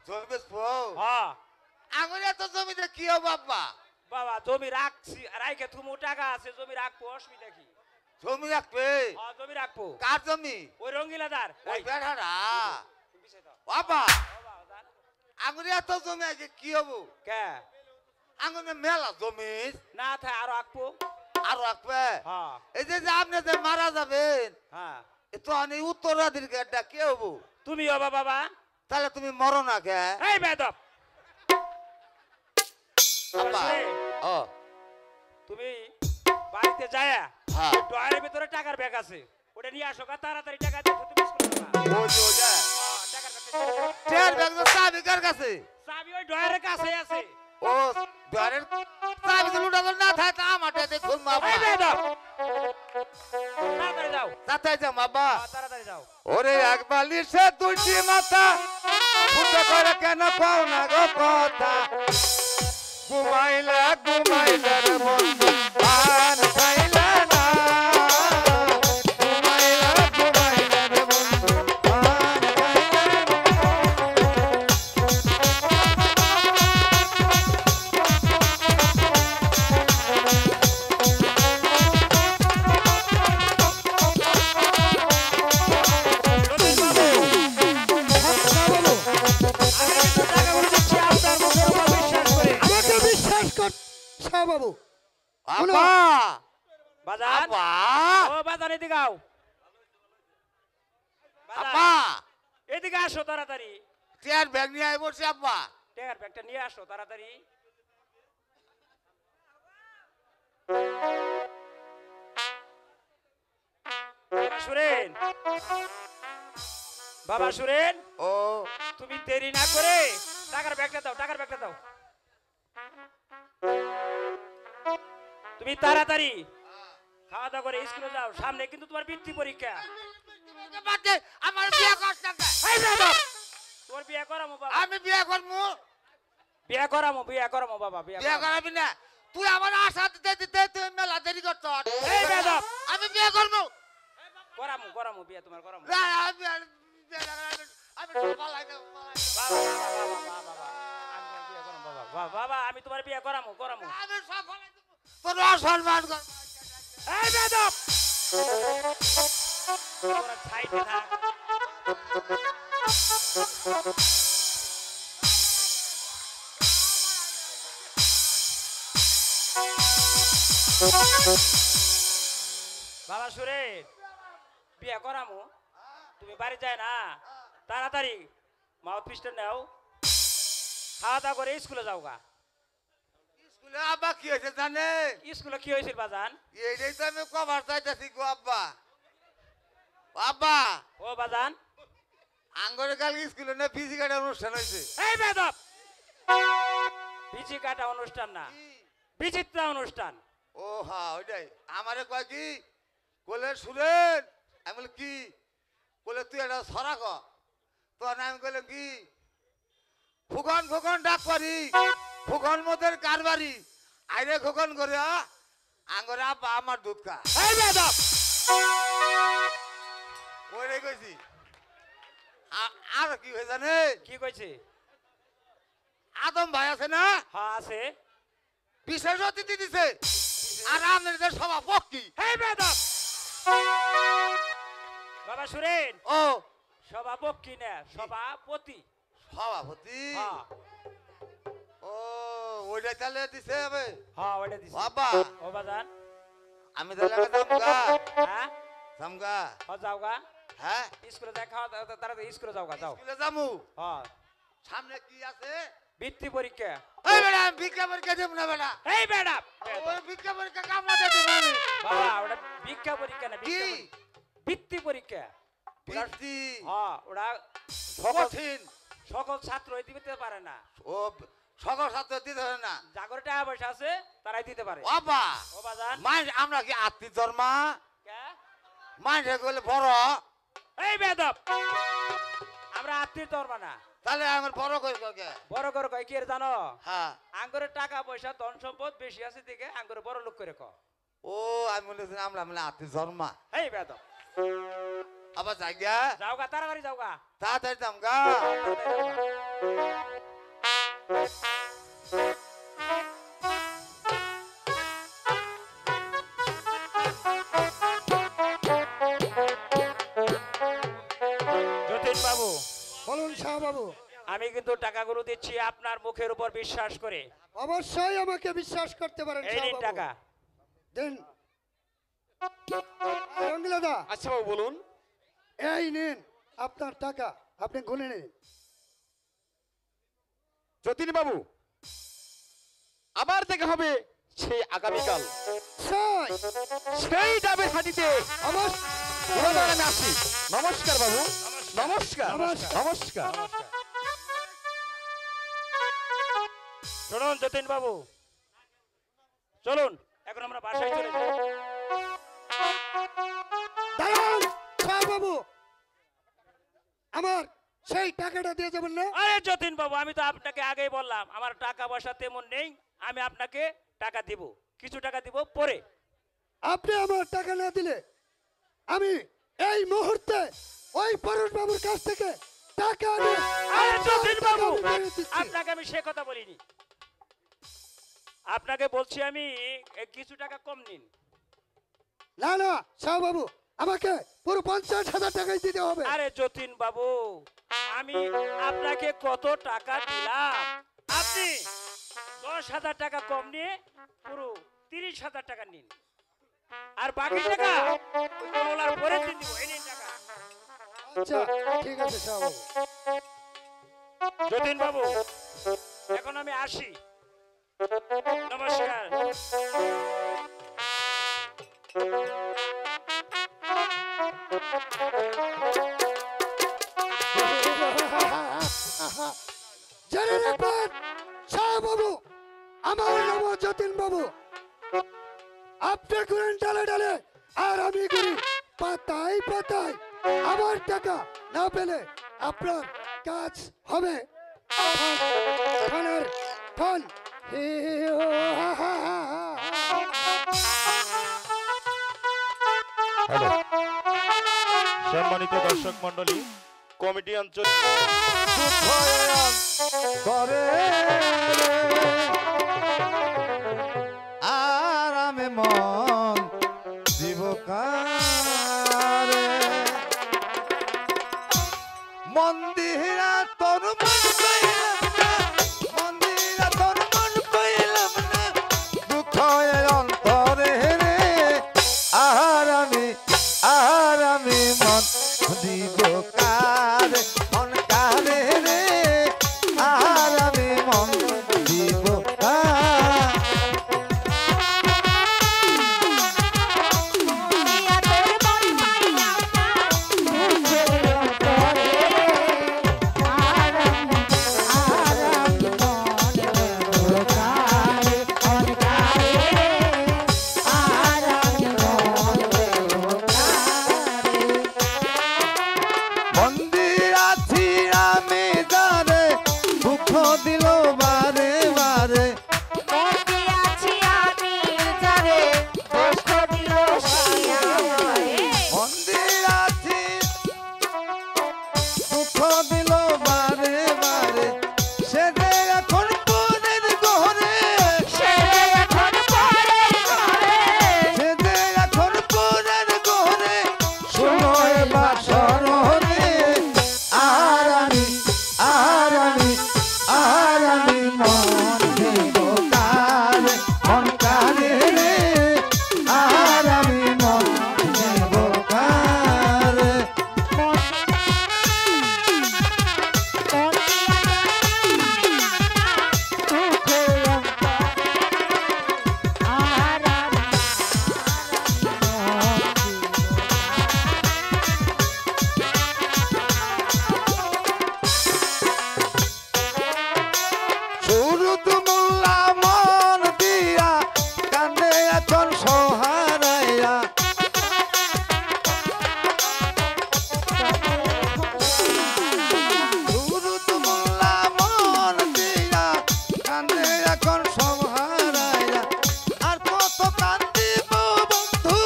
S8: জমি বেচবো
S4: হ্যাঁ
S8: আঙুল এত জমিতে কি হবে বাবা
S4: বাবা, জমি রাখছি, রাইখে তুমি টাকা আছে, জমি রাখবো, অসুবিধা কি?
S8: জমি রাখবে
S4: হ্যাঁ জমি রাখবো।
S8: কার জমি
S4: ওই রঙ্গিলাদার।
S8: ওই বেড়ারা বাবা আঙুল এত জমি আছে কি হবো
S4: কে
S8: আঙুলে মেলা জমি
S4: না থাকে আরো রাখবো।
S8: আর রাখবে
S4: হ্যাঁ
S8: এই যে আপনি যে মারা যাবেন
S4: হ্যাঁ,
S8: এ তো আমি উত্তরাধিকারটা কে হবো
S4: তুমি হবা বাবা।
S8: তাহলে তুমি মরো না কে
S4: এই বেদব,
S8: বাবা ও
S4: তুমি বাড়িতে যায়
S8: হ্যাঁ
S4: ডয়ারের ভিতরে টাকার ব্যাগ আছে, ওটা নিয়ে আসো, তাড়াতাড়ি টাকা দিয়ে তুমি মিস করো না।
S8: ওই যে ওই যে
S4: টাকার ব্যাগটা
S8: টের ব্যাগ তো চাবি কার কাছে
S4: চাবি ওই ডয়ারের কাছে আছে।
S8: ও দ্বারের চাবি তো লুটা না থাকে তা আমারটা দেখুন বাবা
S4: এই বেদব, তাড়াতাড়ি যাও,
S8: তাতে যা বাবা
S4: তাড়াতাড়ি যাও।
S8: ওরে এক বালিশে দুইটি মাথা ফুটে করে কেন পাও না গো কথা ঘুমাইলা রে বন্ধু পান খাইলা না ঘুমাইলা রে বন্ধু পান
S4: যতীন বাবু, আমি কিন্তু টাকা এদিকে আও
S5: আব্বা
S4: এদিকে আসো তাড়াতাড়ি
S5: চেয়ার ব্যাগ নিয়ে আই বলছি আব্বা
S4: টেকার ব্যাগটা নিয়ে আসো তাড়াতাড়ি বাবা সুরেন বাবা সুরেন
S5: ও
S4: তুমি দেরি না করে টাকার ব্যাগটা দাও টাকার ব্যাগটা দাও তুমি তাড়াতাড়ি খাওয়া দাওয়া করে স্কুলে যাও সামনে কিন্তু তোমার বৃত্তি পরীক্ষা
S5: আমার বিয়ে করতে হবে।
S4: এই বেয়াদব! তোর বিয়ে করামো বাবা
S5: আমি বিয়ে করবো
S4: বিয়ে করামো বাবা বিয়ে
S5: বিয়ে
S4: করামো।
S5: করাবি না তুই আমার আশা দিতে দিতে তুই মেলা দেরি করছ
S4: এই বেয়াদব!
S5: আমি বিয়ে করবো
S4: করামো বিয়ে তোমার করামো
S5: না, আমি পালাই না, পালাই না।
S4: বাবা আমি তোমার বিয়ে করামো
S5: আমি সব পালাই দেবো। তোর অসম্মান কর
S4: এই বেয়াদব! তোরা সাইডে থাক বাবা সুরেন বিয়ে করামো তুমি বাড়ি যায় না তাড়াতাড়ি মাউথ পিসটা নাও খাওয়া দাওয়া করে স্কুলে যাও গা
S5: স্কুলে আব্বা কি হয়েছে জানে
S4: স্কুলে কি হয়েছিল বাজান
S5: এইটাই তো আমি কভার চাইতেছি গো আব্বা আব্বা
S4: ও বাজান
S5: আঙ্গরে কাল স্কুলে না ফিজি কাটার অনুষ্ঠান হয়েছে
S4: এই বেদব বিচি কাটা অনুষ্ঠান না বিচিত্রা অনুষ্ঠান
S5: ও হ্যাঁ ওইটাই আমারে কয় কি কোলে সুরেন আমি বলি কি কোলে তুই একটা সরা ক তো আমি কইলাম কি ফুকন ফুকন ডাক পারি ফুকন মতের কারবারি আইরে ফুকন করে আঙ্গরে আব্বা আমার দুধ খা
S4: এই বেদব
S5: ওইটাই কইছি আর কি হয়ে জানে
S4: কি কইছে
S5: আদম ভাই আছে না
S4: হ্যাঁ আছে
S5: বিশেষ অতিথি দিছে আর আমাদের সভাপতি
S4: এই বেদব বাবা সুরেন
S5: ও
S4: সভাপতি না সভাপতি
S5: সভাপতি
S4: হ্যাঁ
S5: ও ওইটাই তাহলে দিছে হবে
S4: হ্যাঁ ওইটা দিছি
S5: বাবা
S4: ও বাজান
S5: আমি তাহলে জামগা
S4: হ্যাঁ
S5: জামগা
S4: ও যাও গা
S5: হ্যাঁ
S4: স্কুলে যাই খাওয়া দাওয়া তাড়াতাড়ি স্কুলে যাও গা যাও
S5: স্কুলে যামু
S4: হ্যাঁ
S5: সামনে কি আছে
S4: বৃত্তি পরীক্ষা
S5: এই বেটা আমি ভিক্ষা পরীক্ষা দেব না বেটা
S4: এই বেদব
S5: ওই ভিক্ষা পরীক্ষা কামড়া দেব আমি
S4: বাবা ওটা ভিক্ষা পরীক্ষা না
S5: কি
S4: বৃত্তি পরীক্ষা
S5: ভিত্তি
S4: হ্যাঁ ওরা সকল
S5: কঠিন
S4: সকল ছাত্র দিতে পারে না
S5: ও সকল ছাত্র দিতে হবে না
S4: জাগরে টাকা পয়সা আছে তারাই দিতে পারে
S5: বাবা
S4: ও বাজান
S5: মাইন আমরা কি আত্মীয় ধর্মা
S4: কে
S5: মাইনে গেলে বড়
S4: এই বেদব আমরা আত্মীয় ধর্ম না
S5: তাহলে আমার বড় করে কে
S4: বড় করে কয় কি এর জানো
S5: হ্যাঁ
S4: আঙ্গরে টাকা পয়সা ধন সম্পদ বেশি আছে দিকে আঙ্গরে বড় লোক করে ক
S5: ও আমি বলেছি আমরা মানে আত্মীয় ধর্মা
S4: এই বেদব
S5: আবার জায়গা
S4: যাও গা তাড়াতাড়ি যাও গা
S5: তাড়াতাড়ি দাম গা
S4: তাড়াতাড়ি যাও গা। যতীন বাবু
S9: বলুন শাহ বাবু
S4: আমি কিন্তু টাকাগুলো দিচ্ছি আপনার মুখের উপর বিশ্বাস করে
S9: অবশ্যই আমাকে বিশ্বাস করতে পারেন
S4: এই
S9: শাহ
S4: নিন
S9: বাবু।
S4: টাকা
S9: দিন রঙ্গিলাদা
S1: আচ্ছা বাবু বলুন
S9: এই নিন আপনার টাকা আপনি গুনে নিন
S1: যতীন বাবু আবার দেখা হবে সেই আগামীকাল
S9: সেই
S1: সেই ডাবের হাটিতে
S9: অবশ্যই
S1: পুনরায় আমি আসি নমস্কার বাবু নমস্কার
S9: নমস্কার।
S1: নমস্কার
S4: শুনুন যতীন বাবু চলুন এখন আমরা বাসায় চলে যাই
S9: দাঁড়ান শাহ বাবু আমার সেই টাকাটা দিয়ে যাবেন না
S4: আরে যতীন বাবু আমি তো আপনাকে আগেই বললাম আমার টাকা পয়সা তেমন নেই আমি আপনাকে টাকা দিব কিছু টাকা দিব পরে
S9: আপনি আমার টাকা না দিলে আমি এই মুহূর্তে ওই পরশ বাবুর কাছ থেকে টাকা নিয়ে
S4: আরে যতীন বাবু
S9: আমি ফেরত দিচ্ছি।
S4: আপনাকে আমি সে কথা বলিনি আপনাকে বলছি আমি কিছু টাকা কম নিন
S9: না না শাহ বাবু আমাকে পুরো 50,000 টাকাই দিতে হবে
S4: আরে যতীন বাবু আমি আপনাকে কত টাকা দিলাম আপনি 10,000 টাকা কম নিয়ে পুরো 30,000 টাকা নিন আর বাকি টাকা ওই কমলার পরে দিয়ে দিব। এই নিন টাকা।
S9: আচ্ছা ঠিক আছে শাহ বাবু।
S4: যতীন বাবু, এখন আমি আসি। নমস্কার।
S9: জেনে রাখবেন শাহ বাবু, আমার নাম যতীন বাবু। আপনি করেন ডালে ডালে আর আমি করি পাতায় পাতায়। আমার টাকা না পেলে আপনার কাজ হবে ঠনের ঠন। হে ও হা হা হা হা।
S10: হ্যালো সম্মানিত দর্শক মন্ডলী, কমিটি অঞ্চল
S8: করে আর আমি মন দিব কারে মন্দিরা তোর মন কইলাম না, মন্দিরা তোর মন কইলাম না, দুঃখ এর অন্তরে রে আর আমি মন দিব কারে, মন কারে রে আর আমি মন দিব কারে। মন্দিরা ছিড়া মেজারে দুঃখ দিল বারে বারে, মন্দিরা দুঃখ দিল বারে বারে, সে যে এখন পরের ঘরে, সে যে এখন পরের ঘরে, শুনো এবার সররে আর আমি মন দেব কারে, মন কারে রে আর আমি মন দেব কারে। সুরুত মোল্লা মন দিয়া কান্দে এখন সহারাইয়া, সুরুত মোল্লা মন দিয়া কান্দে এখন সহারাইয়া, আর কত কান্দিব বন্ধু,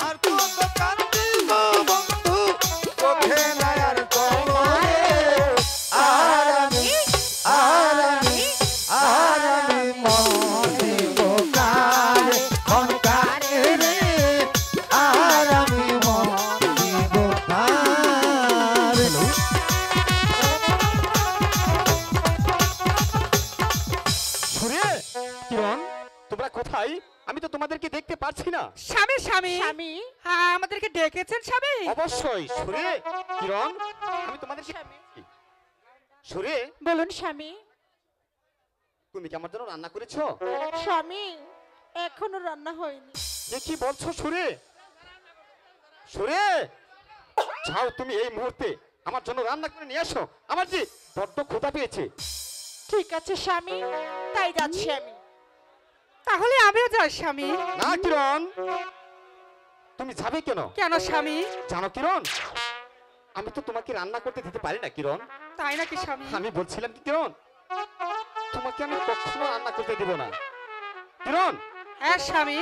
S8: আর কত কান্দিব বন্ধু, চোখে নাই আর তলরে আর আমি মন দিব কারে, মন কারে রে আর আমি মন দিব কারে।
S1: সুরে, কিরণ, তোমরা কোথায়? আমি তো তোমাদেরকে দেখতে পাচ্ছি না।
S3: স্বামী স্বামী
S2: স্বামী
S3: হ্যাঁ আমাদেরকে ডেকেছেন স্বামী।
S1: অবশ্যই সুরে, কিরণ, আমি তোমাদের সুরে,
S2: বলুন স্বামী।
S1: তুমি কি আমার জন্য রান্না করেছো?
S2: স্বামী এখনো রান্না হয়নি।
S1: এ কি বলছো সুরে? সুরে, যাও তুমি এই মুহূর্তে আমার জন্য রান্না করে নিয়ে আসো। আমার যে বড্ড ক্ষুধা পেয়েছে।
S2: ঠিক আছে স্বামী, তাই যাচ্ছি আমি।
S3: তাহলে আমিও যাই স্বামী।
S1: না কিরণ, তুমি যাবে কেন?
S3: কেন স্বামী?
S1: জানো কিরণ, আমি তো তোমাকে রান্না করতে দিতে পারি না কিরণ।
S3: তাই নাকি স্বামী?
S1: আমি বলছিলাম কি কিরণ, তোমাকে আমি কখনো রান্না করতে দেব না কিরণ।
S3: হ্যাঁ স্বামী।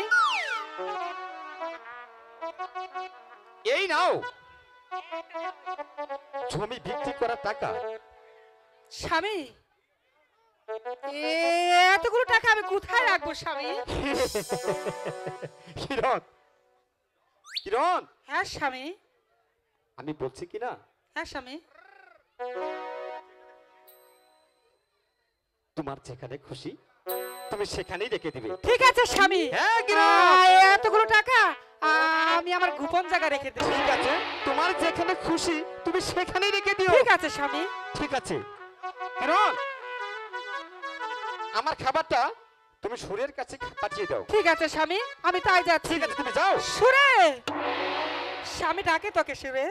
S1: এই নাও জমি বিক্রি করার টাকা।
S3: স্বামী এতগুলো টাকা আমি কোথায় রাখবো স্বামী?
S1: কিরণ, কিরণ,
S3: হ্যাঁ স্বামী।
S1: আমি বলছি কি না,
S3: হ্যাঁ স্বামী।
S1: তোমার যেখানে খুশি তুমি সেখানেই রেখে দিবে।
S3: ঠিক আছে স্বামী।
S1: হ্যাঁ কিরণ,
S3: এতগুলো টাকা আমি আমার গোপন জায়গা রেখে দেব।
S1: ঠিক আছে, তোমার যেখানে খুশি তুমি সেখানেই রেখে দিও।
S3: ঠিক আছে স্বামী।
S1: ঠিক আছে কিরণ, আমার খাবারটা তুমি সুরের কাছে পাঠিয়ে দাও।
S3: ঠিক আছে স্বামী, আমি তাই যাচ্ছি।
S1: ঠিক আছে, তুমি যাও।
S3: সুরে, স্বামী ডাকে তোকে সুরে।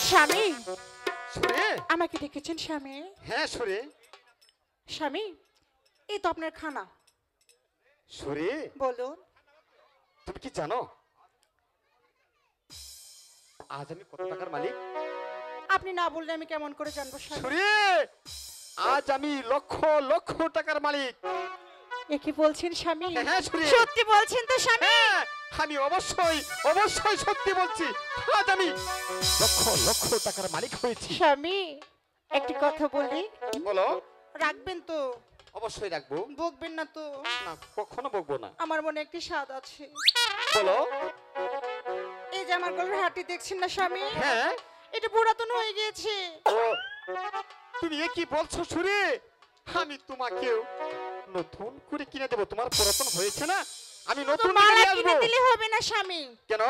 S3: স্বামী,
S1: সুরে,
S2: আমাকে ডেকেছেন স্বামী?
S1: হ্যাঁ সুরে।
S2: স্বামী, এই তো আপনার খানা।
S1: সুরে,
S2: বলুন।
S1: তুমি কি জানো আজ আমি কত টাকার মালিক?
S2: আপনি না বললে আমি কেমন করে জানবো স্বামী?
S1: সুরে, আজ আমি লক্ষ লক্ষ টাকার মালিক।
S2: এ কি বলছেন স্বামী?
S1: হ্যাঁ সুরে,
S2: সত্যি বলছেন তো স্বামী?
S1: হ্যাঁ, আমি অবশ্যই অবশ্যই সত্যি বলছি। আজ আমি লক্ষ লক্ষ টাকার মালিক হয়েছি।
S2: স্বামী, একটি কথা বলি,
S1: বলো।
S2: রাখবেন তো?
S1: অবশ্যই রাখবো।
S2: বকবেন না তো?
S1: না, কখনো বকবো না।
S2: আমার মনে একটি স্বাদ আছে।
S1: বলো।
S2: এই যে আমার গলার হাঁটি দেখছেন না স্বামী,
S1: হ্যাঁ,
S2: এটা পুরাতন হয়ে গিয়েছে।
S1: ও, তুমি এ কি বলছো সুরে? আমি তোমাকেও নতুন করে কিনে দেবো। তোমার পুরাতন হয়েছে না, আমি
S2: তো
S1: নতুন
S2: মালা
S1: কিনে
S2: কিনে
S1: আসবো।
S2: দিলে হবে না স্বামী,
S1: কেন?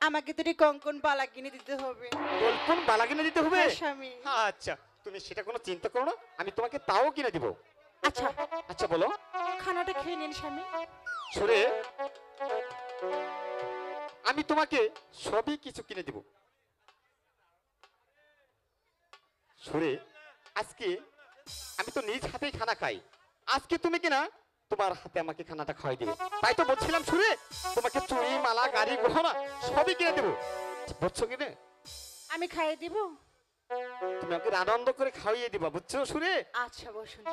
S2: আমাকে দুটি কঙ্কন বালা কিনে দিতে হবে।
S1: নতুন বালা কিনে দিতে হবে?
S2: হ্যাঁ স্বামী।
S1: আচ্ছা, তুমি সেটা কোনো চিন্তা করো না, আমি তোমাকে তাও কিনে দিব।
S2: আচ্ছা,
S1: আচ্ছা বলো।
S2: খানাটা খেয়ে নিন স্বামী।
S1: সুরে, আমি তোমাকে সবই কিছু কিনে দিব। সুরে, আজকে আমি তো নিজ হাতেই খানা খাই, আজকে তুমি কিনা তোমার হাতে আমাকে খানাটা খাওয়াই দিবে। তাই তো বলছিলাম সুরে, তোমাকে চুড়ি মালা গাড়ি গহনা সবই কিনে দেবো, বুঝছো কিনে?
S2: আমি খাইয়ে দিব?
S1: তুমি আমাকে আনন্দ করে খাওয়িয়ে দিবা, বুঝছো সুরে?
S2: আচ্ছা বসুন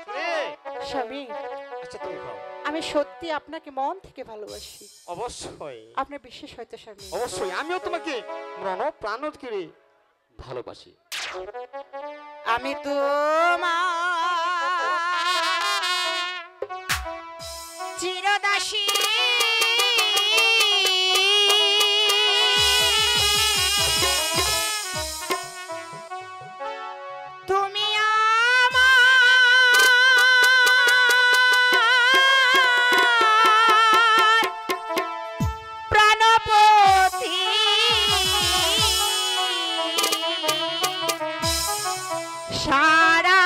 S1: সুরে,
S2: স্বামী।
S1: আচ্ছা তুমি খাও।
S2: আমি সত্যি আপনাকে মন থেকে ভালোবাসি।
S1: অবশ্যই
S2: আপনার বিশ্বাস হয়তো স্বামী?
S1: অবশ্যই, আমিও তোমাকে মন প্রাণ করে ভালোবাসি।
S2: আমি তো চিরদাসী, তুমি আমার প্রাণপতি, সারা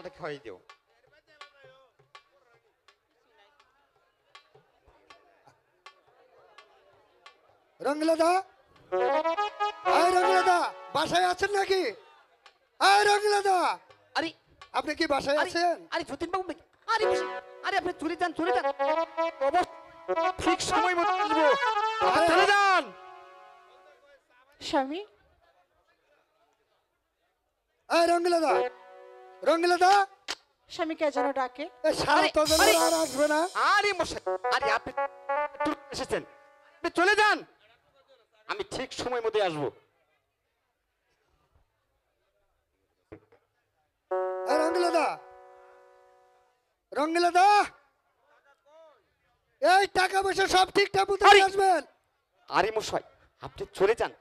S1: তাহলে খাওয়াই দিও।
S9: রঙ্গিলাদা, আয় রঙ্গিলাদা, বাসায় আছেন নাকি? আয় রঙ্গিলাদা,
S1: আরে
S9: আপনি কি বাসায়
S1: আরে
S9: আছেন?
S1: আরে যতীন বাবু, আরে আরে আপনি চলে যান, চলে যান, ঠিক সময় মতো আসবো, আপনি চলে যান।
S2: স্বামী,
S9: আয় রঙ্গিলাদা, রঙ্গিলাদা,
S2: স্বামীকে যেন ডাকে।
S9: এ সারা তো যেন
S1: আরে,
S9: আর আসবে না।
S1: আরে মশাই, আরে আপনি এসেছেন, আপনি চলে যান, আমি ঠিক সময় মতো আসবো।
S9: আয় রঙ্গিলাদা, রঙ্গিলাদা, এই টাকা পয়সা সব ঠিকঠাক মতো
S1: আরে,
S9: আসবেন।
S1: আরে মশাই, আপনি চলে যান,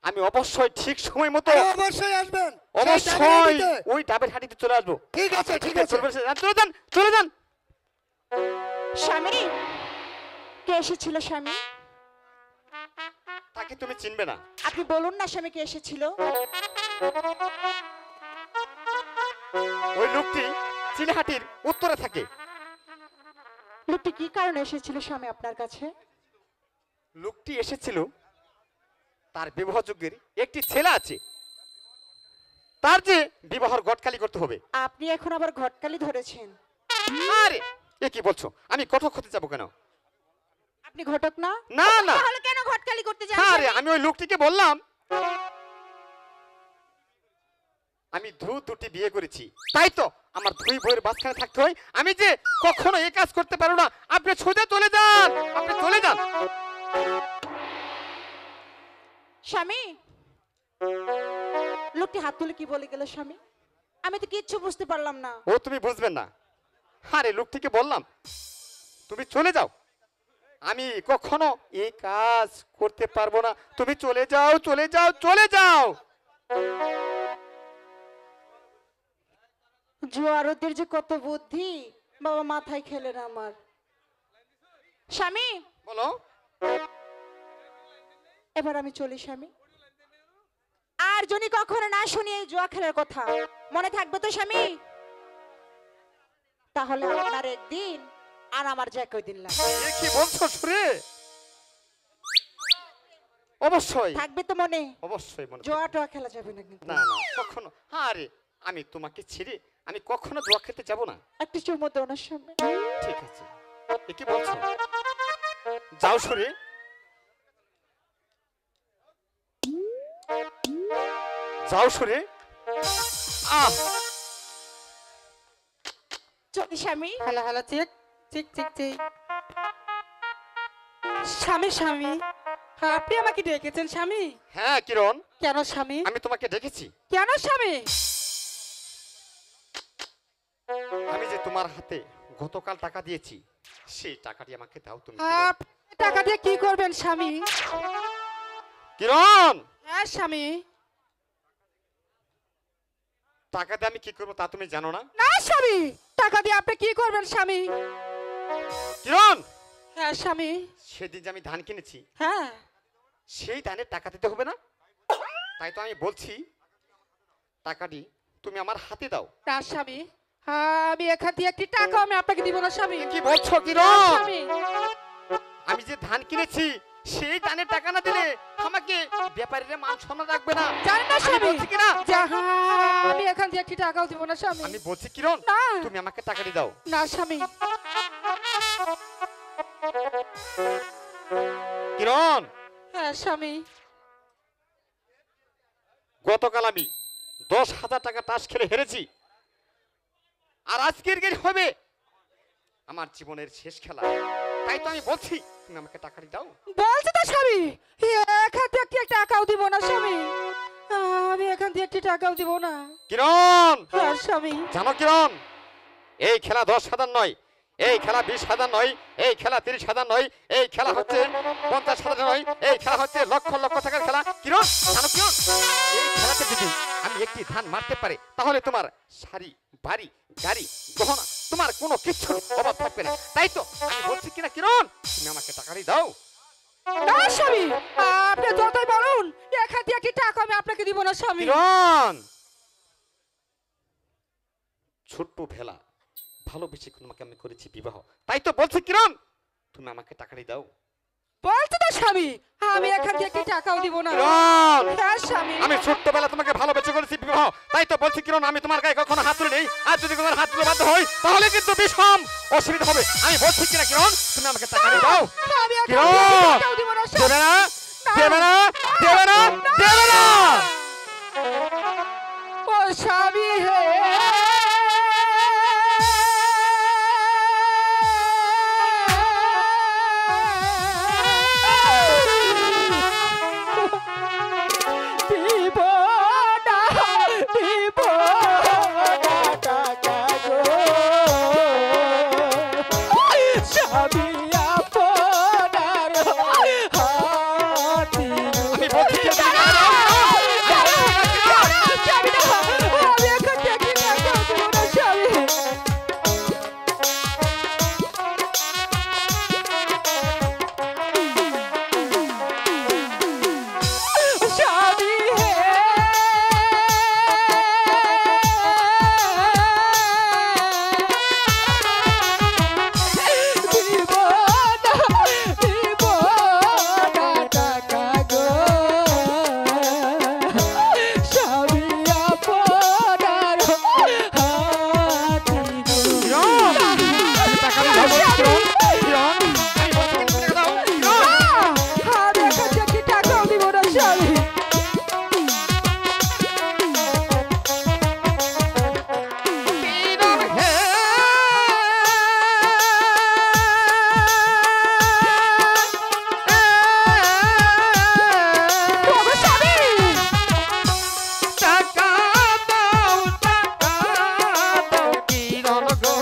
S1: আমি অবশ্যই ঠিক সময় মতো,
S9: আরে অবশ্যই আসবেন, সেই টাকা
S1: অবশ্যই
S9: দিতে।
S1: ওই ডাবের হাঁটিতে চলে আসবো।
S9: ঠিক আছে, ঠিক আছে।
S1: চলে যান, চলে যান।
S2: স্বামী, কে এসেছিল স্বামী?
S1: তাকে তুমি চিনবে না।
S2: আপনি বলুন না স্বামী কে এসেছিল?
S1: ওই লোকটি চিনহাটির উত্তরে থাকে।
S2: লোকটি কি কারণে এসেছিল স্বামী আপনার কাছে?
S1: লোকটি এসেছিল, তার বিবাহযোগ্যের একটি ছেলে আছে, তার যে বিবাহর গটকালি করতে হবে।
S2: আপনি এখন আবার ঘটকালি ধরেছেন?
S1: আরে এ কি বলছো, আমি কঠোর হতে যাবো কেন?
S2: আপনি ঘটক না?
S1: না না,
S2: তাহলে কেন ঘটকালি করতে যান?
S1: আরে আমি ওই লোকটিকে বললাম আমি দুটি বিয়ে করেছি, তাই তো আমার দুই বইয়ের মাঝখানে থাকতে হয়, আমি যে কখনো এই কাজ করতে পারো না। আপনি সোজা চলে যান, আপনি চলে যান।
S2: স্বামী, লোকটি হাত তুলে কি বলে গেল স্বামী? আমি তো কিচ্ছু বুঝতে পারলাম না।
S1: ও তুমি বুঝবেন না, আরে লোকটিকে বললাম তুমি চলে যাও, আমি কখনো এই কাজ করতে পারবো না, তুমি চলে যাও, চলে যাও, চলে যাও।
S2: জোয়ারদের যে কত বুদ্ধি, বাবা মাথায় খেলে না আমার। স্বামী,
S1: বলো।
S2: এবার আমি চলি স্বামী। আর যদি কখনো না শুনি এই জুয়া খেলার কথা, মনে থাকবে তো স্বামী? তাহলে আপনার একদিন আর আমার যে একই দিন লাগবে।
S1: এ কি বলছো সুরে? অবশ্যই
S2: থাকবে তো মনে?
S1: অবশ্যই মনে
S2: জুয়া টোয়া খেলা যাবে না কিন্তু।
S1: না না কখনো, আরে আমি তোমাকে ছেড়ে আমি কখনো জুয়া খেলতে যাব না।
S2: একটু চুমো দাও না স্বামী।
S1: ঠিক আছে, এ কি বলছো? যাও সুরে, যাও সুরে। আহ
S2: চলি স্বামী।
S3: Hello hello, check check check check. স্বামী স্বামী, আপনি আমাকে ডেকেছেন স্বামী?
S1: হ্যাঁ কিরণ,
S3: কেন স্বামী?
S1: আমি তোমাকে ডেকেছি।
S3: কেন স্বামী?
S1: আমি যে তোমার হাতে গতকাল টাকা দিয়েছি, সেই টাকাটি আমাকে দাও তুমি।
S3: আপনি টাকা দিয়ে কি করবেন স্বামী?
S1: কিরণ,
S3: হ্যাঁ স্বামী।
S1: টাকা দিয়ে আমি কি করবো তা তুমি জানো না?
S3: না স্বামী, টাকা দিয়ে আপনি কি করবেন স্বামী?
S1: কিরণ,
S3: হ্যাঁ স্বামী।
S1: সেদিন যে আমি ধান কিনেছি,
S3: হ্যাঁ,
S1: সেই ধানের টাকা দিতে হবে না? তাই তো আমি বলছি টাকাটি তুমি আমার হাতে দাও।
S3: না স্বামী, আমি এখান থেকে একটি টাকা আমি আপনাকে দিব না স্বামী।
S1: কি বলছো
S3: না,
S1: কিরণ?
S3: স্বামী।
S1: আমি যে ধান কিনেছি সেই ধানের টাকা না দিলে আমাকে ব্যাপারীরা মান সম্মান রাখবে না।
S3: জানি না
S1: আমি
S3: স্বামী,
S1: বলছি কিনা?
S3: আমি এখান থেকে একটি টাকাও দিব না স্বামী।
S1: আমি বলছি কিরণ,
S3: না।
S1: তুমি আমাকে টাকাটি দাও।
S3: না স্বামী।
S1: কিরণ,
S3: হ্যাঁ স্বামী।
S1: গতকাল আমি 10,000 টাকা তাস খেলে হেরেছি, আর আজকের গেম হবে আমার জীবনের শেষ খেলা। তাই তো আমি বলছি তুমি আমাকে টাকাটি দাও।
S3: বলছি তো স্বামী, এখান থেকে একটি টাকাও দিব না স্বামী। আমি এখান থেকে একটি টাকাও দিব না।
S1: কিরণ,
S3: হ্যাঁ স্বামী।
S1: জানো কিরণ, এই খেলা 10,000 নয়, এই খেলা 20,000 নয়, এই খেলা 30,000 নয়, এই খেলা হচ্ছে 50,000 নয়, এই খেলা হচ্ছে লক্ষ লক্ষ টাকার খেলা। কিরণ, জানো কিরণ, এই খেলাতে যদি আমি একটি ধান মারতে পারি তাহলে তোমার শাড়ি, বাড়ি, গাড়ি, গহনা, তোমার কোনো কিছু অভাব থাকবে না। তাই তো আমি বলছি কিনা কিরণ, তুমি আমাকে টাকাটি দাও।
S3: না স্বামী, আপনি যতই বলুন এখান থেকে একটি টাকা আমি আপনাকে দিব না স্বামী।
S1: কিরণ, ছোট্ট ভেলা ভালোবেসে তোমাকে আমি করেছি বিবাহ, তাই তো বলছি কিরণ তুমি আমাকে টাকাটি দাও।
S3: বলছো তো স্বামী, আমি এখান থেকে টাকাও দিব না।
S1: কিরণ
S3: হ্যাঁ স্বামী,
S1: আমি ছোট্টবেলা তোমাকে ভালোবেসে করেছি বিবাহ, তাই তো বলছি কিরণ আমি তোমার গায়ে কখনো হাত তুলি নেই, আর যদি তোমার হাত তুলে বাধ্য হই তাহলে কিন্তু বিষম অসুবিধা হবে। আমি বলছি কিনা কিরণ তুমি আমাকে টাকাটি দাও।
S3: আমি এখান থেকে
S1: কিরণ
S3: টাকাও দিব না স্বামী।
S1: দেবে না দেবে না দেবে না দেবে না।
S3: ও স্বামী হে, দিব না, দিব না টাকা গো, স্বামী আপনার হাতি।
S1: আমি বলছি কি তুমি না দাও।
S3: আমি এখন থেকে টাকা দিব না স্বামী। স্বামী হে, দিব না, দিব না টাকা গো, স্বামী আপনার হাতি গো।
S1: কিরণ আমি টাকাটি দাও বলছি কিরণ। কিরণ আমি বলছি কি তুমি টাকা দাও। কিরণ
S3: আমি এখান থেকে টাকাও দিব না স্বামী।
S1: কিরণ হে
S3: ওগো স্বামী,
S1: টাকা দাও কিরণ গো,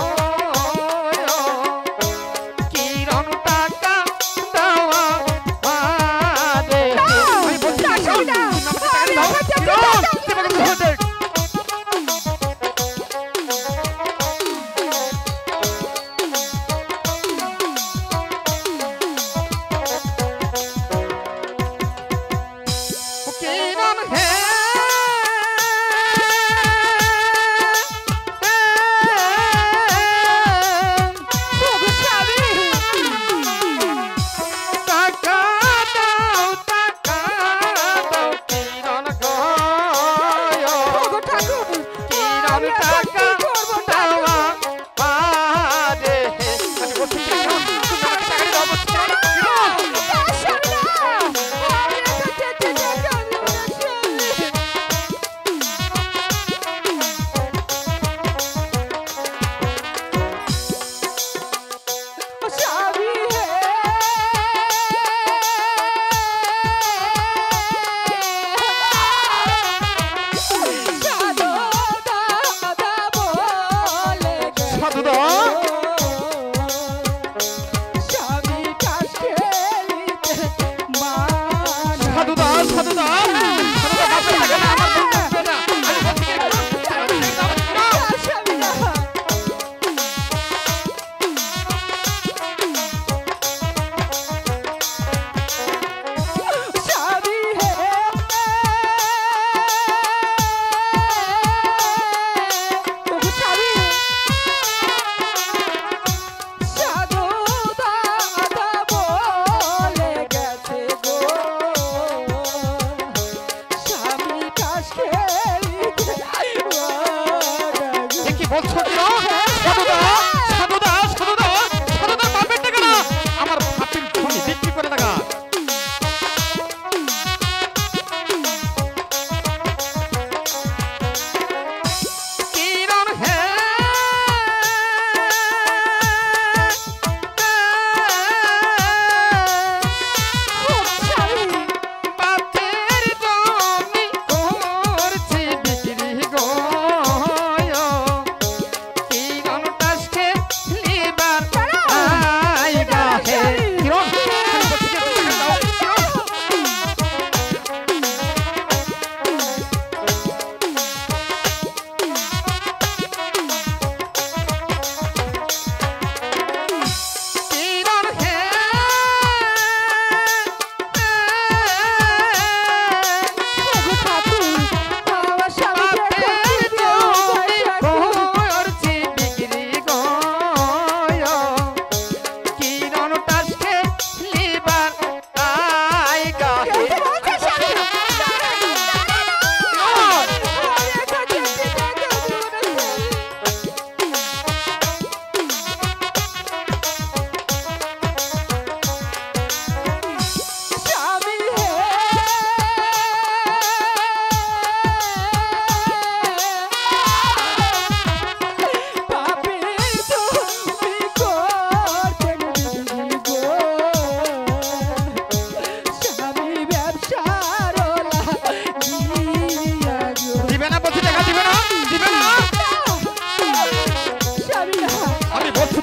S1: কিরণ টাকা দাও আমারে। আমি বলছি
S3: টাকা
S1: কিরণ,
S3: দাও।
S1: তুমি আমাকে টাকা
S3: আমি
S1: দাও।
S3: এখান থেকে
S1: কিরণ,
S3: টাকা
S1: তুমি আমাকে টাকা দাও। কিরণ হে
S3: ওগো স্বামী,
S1: টাকা দাও কিরণ গো,
S3: ওগো ঠাকুর,
S1: কিরণ
S3: আমি এখন
S1: টাকা
S3: কি করবো
S1: দাও
S3: টাকা?
S1: আমারে। আমি বলছি কিরণ তুমি আমাকে টাকাটি দাও বলছি কিরণ। কিরণ
S3: না, স্বামী না, আমি এখান থেকে টাকা দিব না স্বামী। স্বামী হে, সাধু দাদা বলে গেছে
S1: সাধুদা
S3: স্বামী কাজ খেলিতে মানা।
S1: সাধুদা সাধুদা সাধুদা বাপের টাকা না আমার বন্ধু না। আমি বলছি কিরণ তুমি আমাকে টাকা দাও।
S3: না, স্বামী না। স্বামী হে, ওগো স্বামী, সাধু দাদা বলে গেছে গো, স্বামী কাজ খেলিতে মানা গো।
S1: এ কি বলছো কিরণ? সাধুদা সাধুদা সাধুদা সাধুদার বাপের টাকা না আমার বাপের জমি বিক্রি করে টাকা। কিরণ হে
S3: স্বামী,
S1: বাপের জমি করছি বিক্রি গো, কিরণ টাস খেলিতে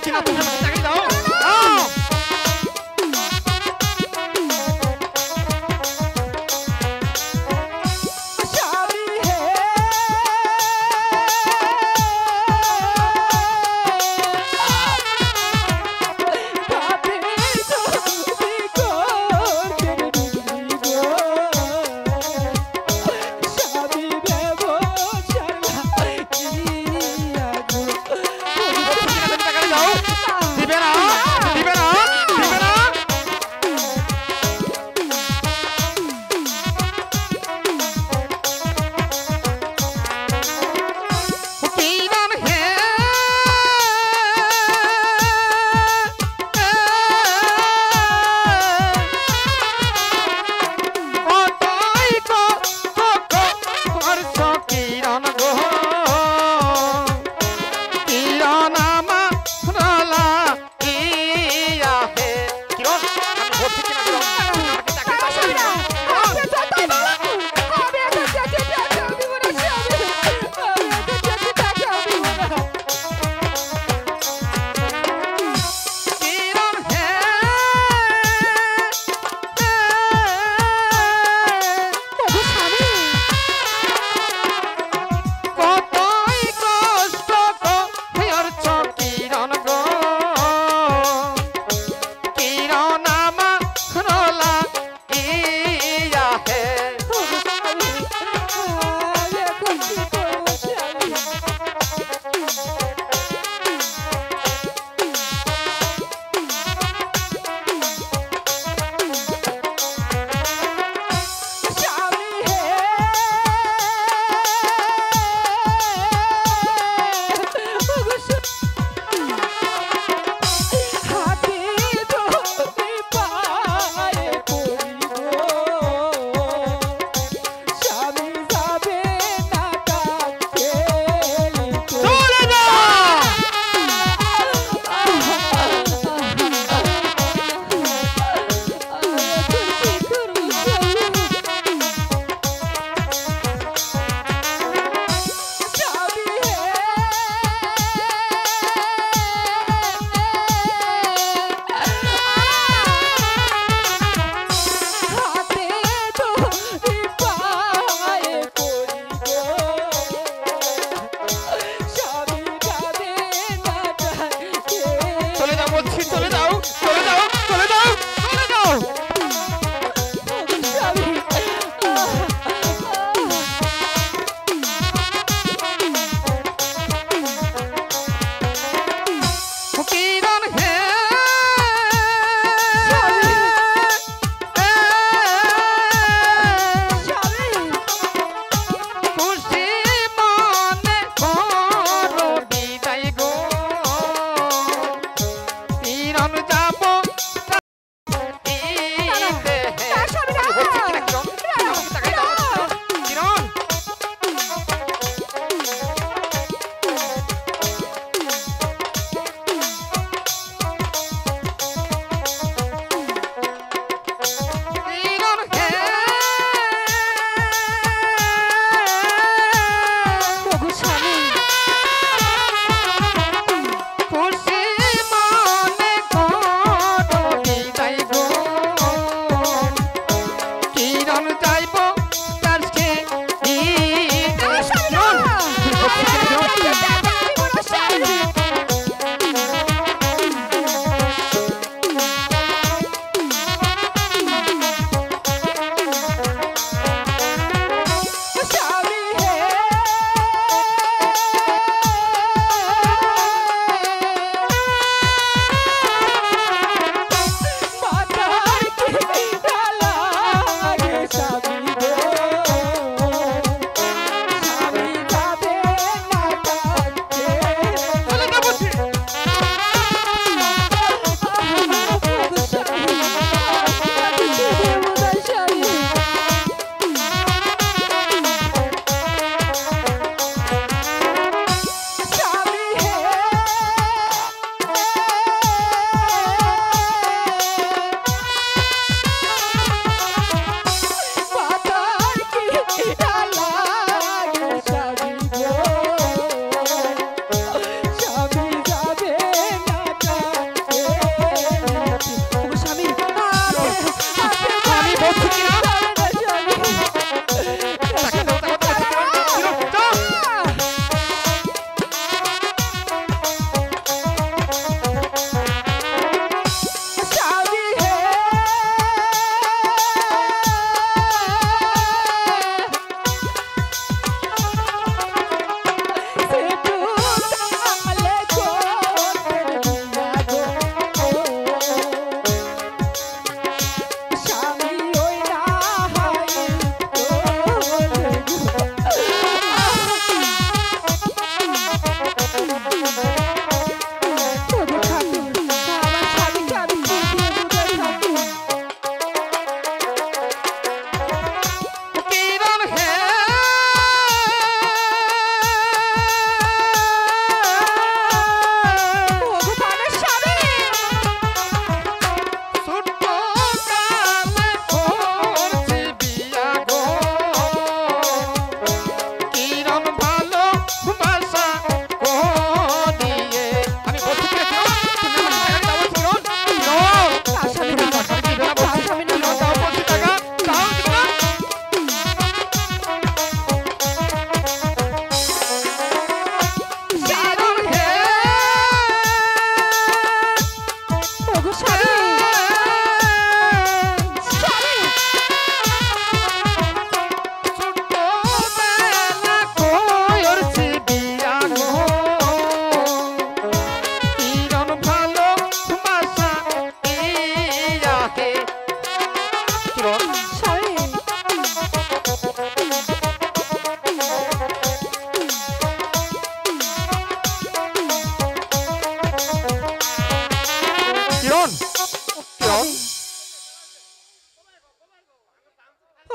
S1: বলছি না তুমি আমাকে চাকরি দাও দাও।
S3: স্বামী হে ভাবে তুমি করতে দিবি গো স্বামী দেব ছাড়া কি আগো
S1: চাকরি দাও দিবে না দিবে না দিবে না কিরণ হে কতই করছ কিরণ গো কিরণ আমার ইয়া হে কিরণ আমি বলছি কিনা কিরণ আমাকে চাকরি দাও কিরণ হে কতই কষ্ট করছ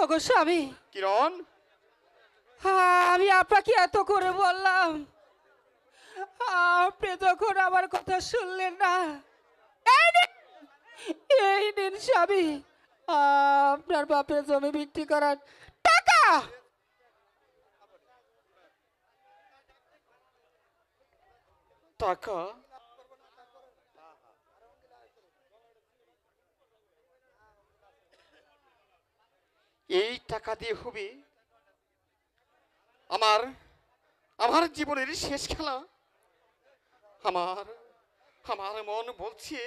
S3: ওগো স্বামী,
S1: কিরণ
S3: আমি আপনাকে এত করে বললাম, আপনি তখন আমার কথা শুনলেন না। এই নিন স্বামী, আপনার বাপের জমি বিক্রি করার টাকা।
S1: টাকা? এই টাকা দিয়ে হবে আমার আমার জীবনের শেষ খেলা? আমার আমার মন বলছে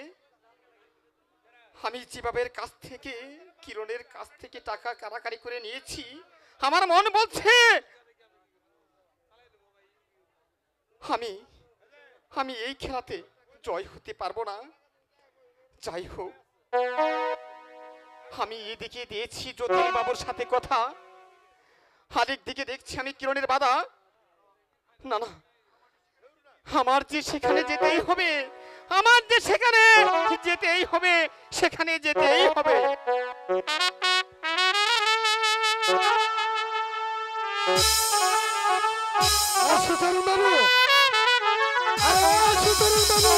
S1: আমি যেভাবে কাছ থেকে কিরণের কাছ থেকে টাকা কারাকারি করে নিয়েছি, আমার মন বলছে আমি আমি এই খেলাতে জয় হতে পারবো না। যাই হোক, আমি এদিকে দিয়েছি যতীন বাবুর সাথে কথা, আরেক দিকে দেখছি আমি কিরণের বাধা। না না, আমার যে সেখানে যেতেই হবে, আমার যে সেখানে যেতেই হবে, সেখানে যেতেই হবে।
S9: সুতরুণ বাবু, সুতরুণ বাবু,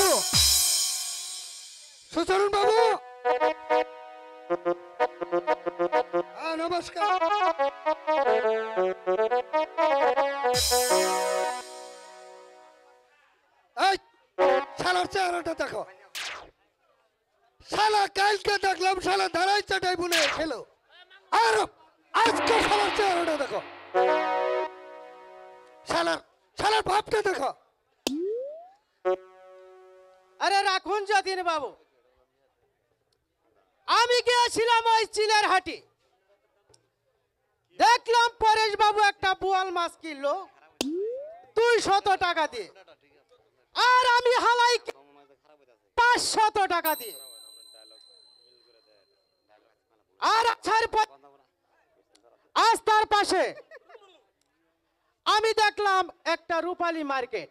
S9: সুতরুণ বাবু, নমস্কার। এই শালার চেহারাটা দেখো, শালা কালকে দেখলাম শালা দাঁড়াই চাটাই বুনে খেলো, আর আজকে শালার চেহারাটা দেখো, শালার শালার ভাবটা দেখো।
S11: আরে রাখুন যতীন বাবু, আমি গিয়েছিলাম ওই চিলের হাটে, দেখলাম পরেশ বাবু একটা বোয়াল মাছ কিনলো 200 টাকা দিয়ে, আর আমি হালাই 500 টাকা দিয়ে। আর আস্তার পাশে আমি দেখলাম একটা রূপালী মার্কেট,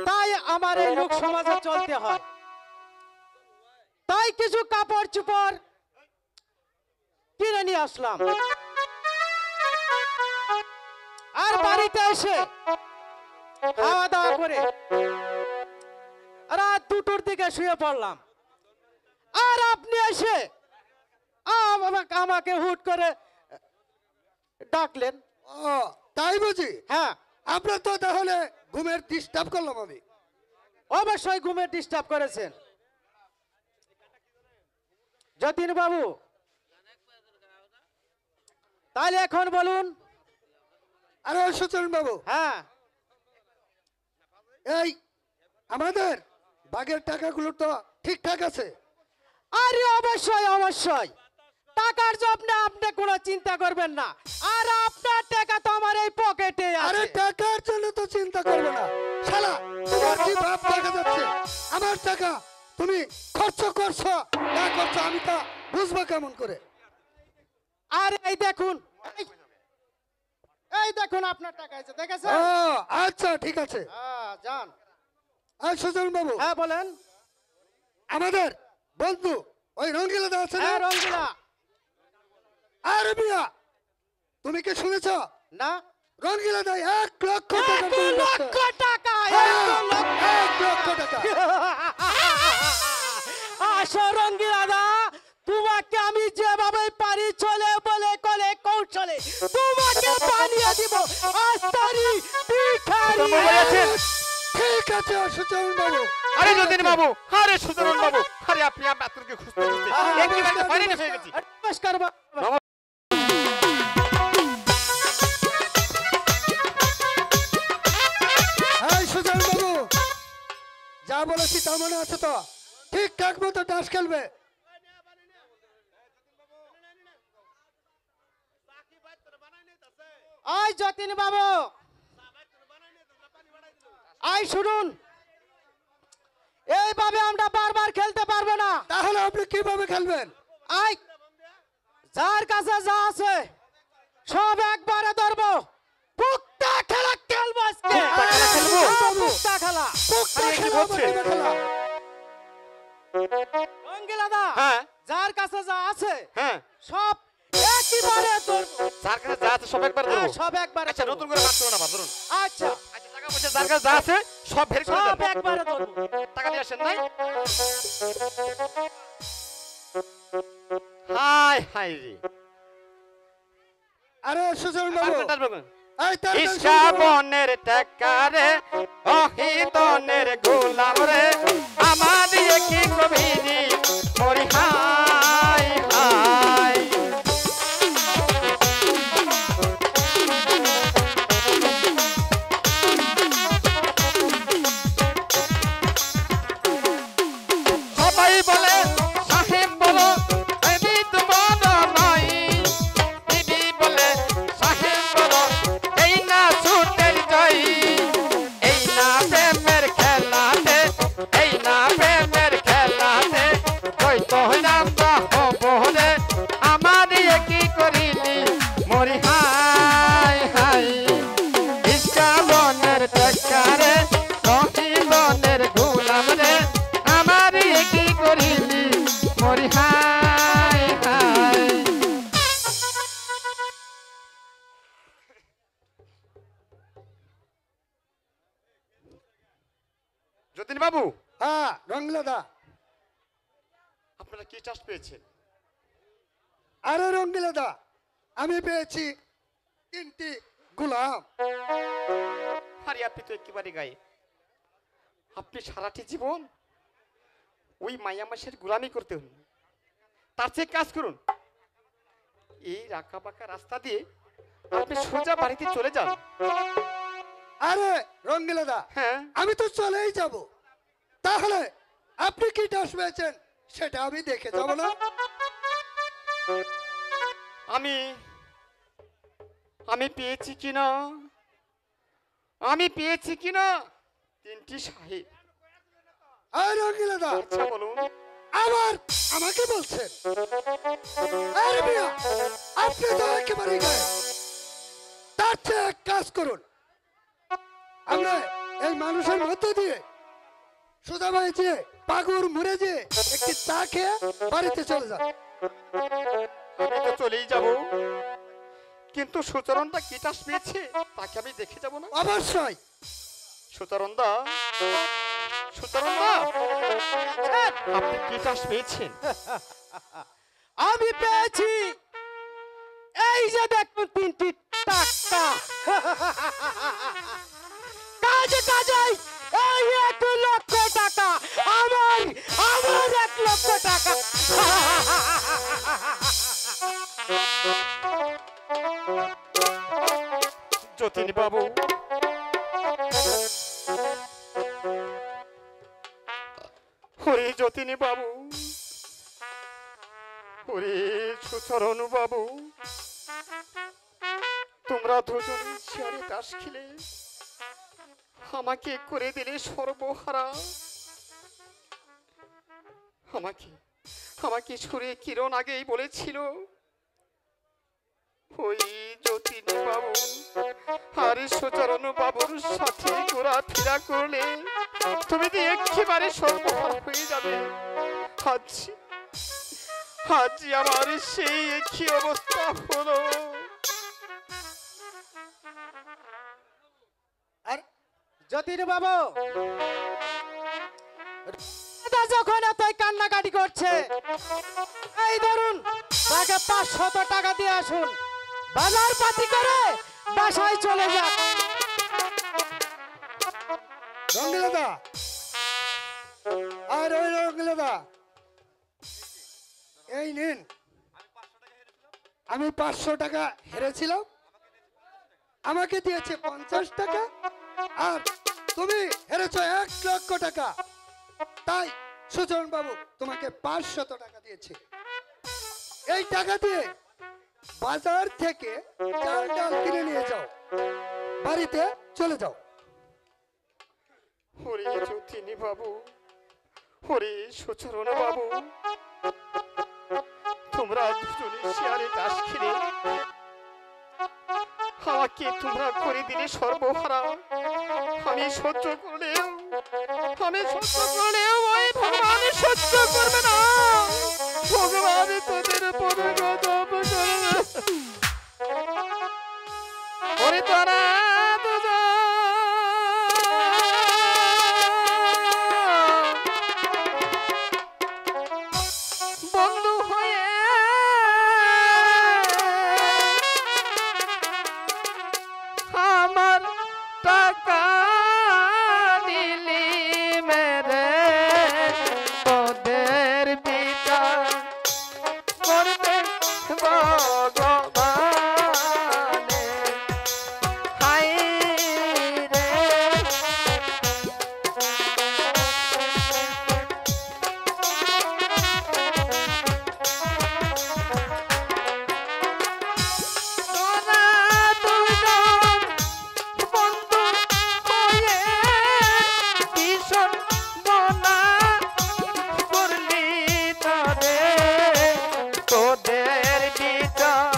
S11: তাই আমার এই লোক সমাজে চলতে হয়, তাই কিছু কাপড় চোপড় কিনে নিয়ে আসলাম। আর বাড়িতে এসে খাওয়া দাওয়া করে রাত 2টোর দিকে শুয়ে পড়লাম। আর আপনি এসে আমাকে হুট করে ডাকলেন।
S9: ও তাই বুঝি?
S11: হ্যাঁ।
S9: আপনার তো তাহলে ঘুমের ডিস্টার্ব করলাম আমি?
S11: অবশ্যই ঘুমের ডিস্টার্ব করেছেন যতীন বাবু। তাহলে এখন বলুন।
S9: আরে সুচরণ বাবু,
S11: হ্যাঁ,
S9: এই আমাদের বাগের টাকাগুলো তো ঠিকঠাক আছে?
S11: আরে অবশ্যই অবশ্যই, টাকার জন্য আপনি কোনো চিন্তা করবেন না, আর আপনার টাকা তো আমার এই পকেটে আছে।
S9: আরে টাকার জন্য তো চিন্তা করবে না শালা, তোমার কি ভাব দেখা যাচ্ছে? আমার টাকা তুমি খরচ করছো না করছো আমি তা বুঝবো কেমন করে?
S11: আর এই দেখুন, এই দেখুন আপনার টাকা আছে, দেখেছেন?
S9: ও আচ্ছা ঠিক আছে।
S11: হ্যাঁ যান।
S9: আর সুচরণ বাবু,
S11: হ্যাঁ বলেন।
S9: আমাদের বন্ধু ওই রঙ্গিলা দা আছে না?
S11: হ্যাঁ রঙ্গিলা।
S9: আরে মিয়া, তুমি কি শুনেছ?
S11: না।
S9: রঙ্গিলা দা 1 লক্ষ টাকা
S11: 1 লক্ষ টাকা,
S9: 1 লক্ষ টাকা।
S11: আসো রঙ্গিলা দা, তোমাকে আমি যেভাবে পারি চলে বলে কলে কৌশলে তোমাকে বানিয়ে দিব আস্তারি পিঠারি।
S9: ঠিক আছে সুচরণ বাবু।
S1: আরে যতীন বাবু, আরে সুচরণ বাবু, আরে আপনি আপনাকে খুঁজতে খুঁজতে একেবারে হয়রান হয়ে গেছি।
S11: নমস্কার বাবু।
S9: এই সুচরণ বাবু, যা বলেছি তা মনে আছে তো? ঠিকঠাক মতো তাস খেলবে।
S11: আই যতীন বাবু, আই শুনুন, এইভাবে আমরা বারবার খেলতে পারবো না।
S9: তাহলে আপনি কিভাবে খেলবেন?
S11: আই যার কাছে যা আছে সব একবারে ধরবো, পুক্তা খেলা খেলবো আজকে। পুক্তা খেলা।
S9: পুক্তা খেলা বলতে খেলা।
S11: রঙ্গিলা দা,
S1: হ্যাঁ
S11: যার কাছে যা আছে
S1: হ্যাঁ
S11: সব একেবারে ধরবো।
S1: যার কাছে যা আছে সব একবার
S11: হ্যাঁ,
S1: ধরবো।
S11: সব একবারে
S1: আচ্ছা
S11: ধরবো।
S1: নতুন করে মাছ করো না আবার ধরুন।
S11: আচ্ছা
S1: আচ্ছা টাকা পয়সা যার কাছে যা আছে সব বের করে
S11: সব
S1: দেন।
S11: একবারে ধরবো।
S1: টাকা দিয়ে আসেন নাই? হাই হাই রে।
S9: আরে সুজন বাবু
S1: আসবেন, আসবেন।
S9: এই তাড়াতাড়ি শুরু করো।
S1: ইস্কাবনের টাকা রে অহিতনের গোলাম রে আমার দিয়ে কি কবিনি মরি হাই হাই। সবাই বলে সাহেব বলো আমি তো বলো নই, দিদি বলে সাহেব বলো এই না ছুটের জয়, এই না প্রেমের খেলাতে, এই না প্রেমের খেলাতে কই তো আমরা হব রে আমার দিয়ে কি করিলি মরি হাই হাই। ইস্কাবনের টাকা রে সহিবনের গোলাম রে আমার দিয়ে কি করিলি মরি হাই হাই। যতীন বাবু
S9: হ্যাঁ রঙ্গিলাদা।
S1: আপনারা কি চাষ পেয়েছেন?
S9: আরে রঙ্গিলাদা আমি পেয়েছি 3টি গোলাম।
S1: আরে আপনি তো একেবারে গায়ে, আপনি সারাটি জীবন ওই মাইয়া মাসের গোলামি করতে হন, তার চেয়ে কাজ করুন এই রাখা বাঁকা রাস্তা দিয়ে আপনি সোজা বাড়িতে চলে যান।
S9: আরে রঙ্গিলাদা
S1: হ্যাঁ
S9: আমি তো চলেই যাব, তাহলে আপনি কি টাস পেয়েছেন সেটা আমি দেখে যাব না?
S1: আমি আমি পেয়েছি কিনা, আমি পেয়েছি কিনা 3টি সাহেব।
S9: আর রঙ্গিলাদা
S1: আচ্ছা বলুন।
S9: আবার আমাকে বলছেন? আরে মিয়া আপনি তো একেবারে গায়ে, তার চেয়ে এক কাজ করুন, আমরা এই মানুষের মধ্য দিয়ে সুদা ভাই যে পাগর মুড়ে যে একটি চা খেয়ে বাড়িতে চলে যান।
S1: আমি তো চলেই যাব, কিন্তু সুচরণটা কি টাস পেয়েছে তাকে আমি দেখে যাব না?
S9: অবশ্যই।
S1: সুচরণ দা, সুচরণ দা আপনি কি টাস পেয়েছেন?
S11: আমি পেয়েছি এই যে দেখুন 3টি টাকা। কাজে কাজে এই 1 লক্ষ টাকা আমার, আমার 1 লক্ষ টাকা।
S1: যতীন বাবু ওরে যতীন বাবু, ওরে সুচরণ বাবু, তোমরা দুজনে শেয়ারে তাস খেলে আমাকে করে দিলে সর্বহারা। আমাকে আমাকে ছুড়ে কিরণ আগেই বলেছিল ওই যতীন বাবু আর সুচরণ বাবুর সাথে ঘোরাফেরা করলে তুমি তো একেবারে সর্বহারা হয়ে যাবে। আজ আজ আমার সেই একই অবস্থা হলো।
S11: যতীন বাবু দাদা যখন এতই কান্নাকাটি করছে, এই ধরুন তাকে 500 টাকা দিয়ে আসুন, বাজার পাতি করে বাসায় চলে যান।
S9: রঙ্গিলাদা আর ওই রঙ্গিলাদা এই নিন, আমি 500 টাকা হেরেছিলাম, আমাকে দিয়েছে 50 টাকা, আর তুমি হেরেছো 1 লক্ষ টাকা, তাই সুজন বাবু তোমাকে 500 টাকা দিয়েছে। এই টাকা দিয়ে বাজার থেকে চাল ডাল কিনে নিয়ে যাও, বাড়িতে চলে যাও।
S1: ওরে যতীন বাবু, ওরে সুচরণ বাবু, তোমরা দুজনে শেয়ারে তাস খেলে আমাকে তোমরা করে দিলে সর্বহারা। আমি সহ্য করলেও ওই ভগবান সহ্য করবে না। ভগবান তোদের উপর গজব করবে। ওরে তোরা দুজন বন্ধু হয়ে আমার টাকা দিলি মেরে তোদের বিচার করবে ভগবানে হায় রে তোরা দুজন বন্ধু হয়ে ভীষণ বনা করলি তোদের বিচার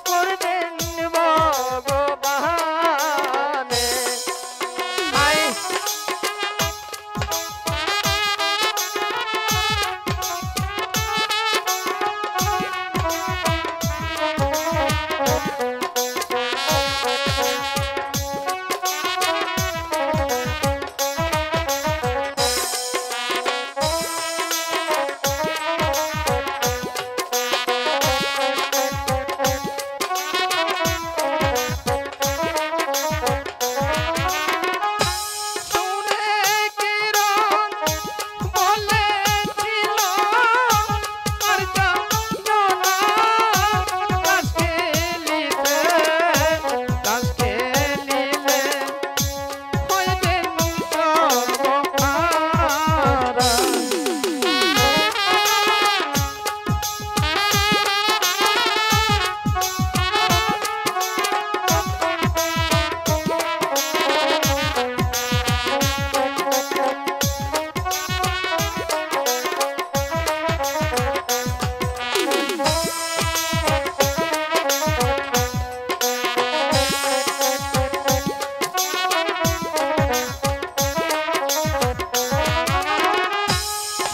S1: করবেন ভগবানে হায় শুনে কিরণ বলেছিল আর জানো না তাস খেলিলে হইবেন সর্বহারা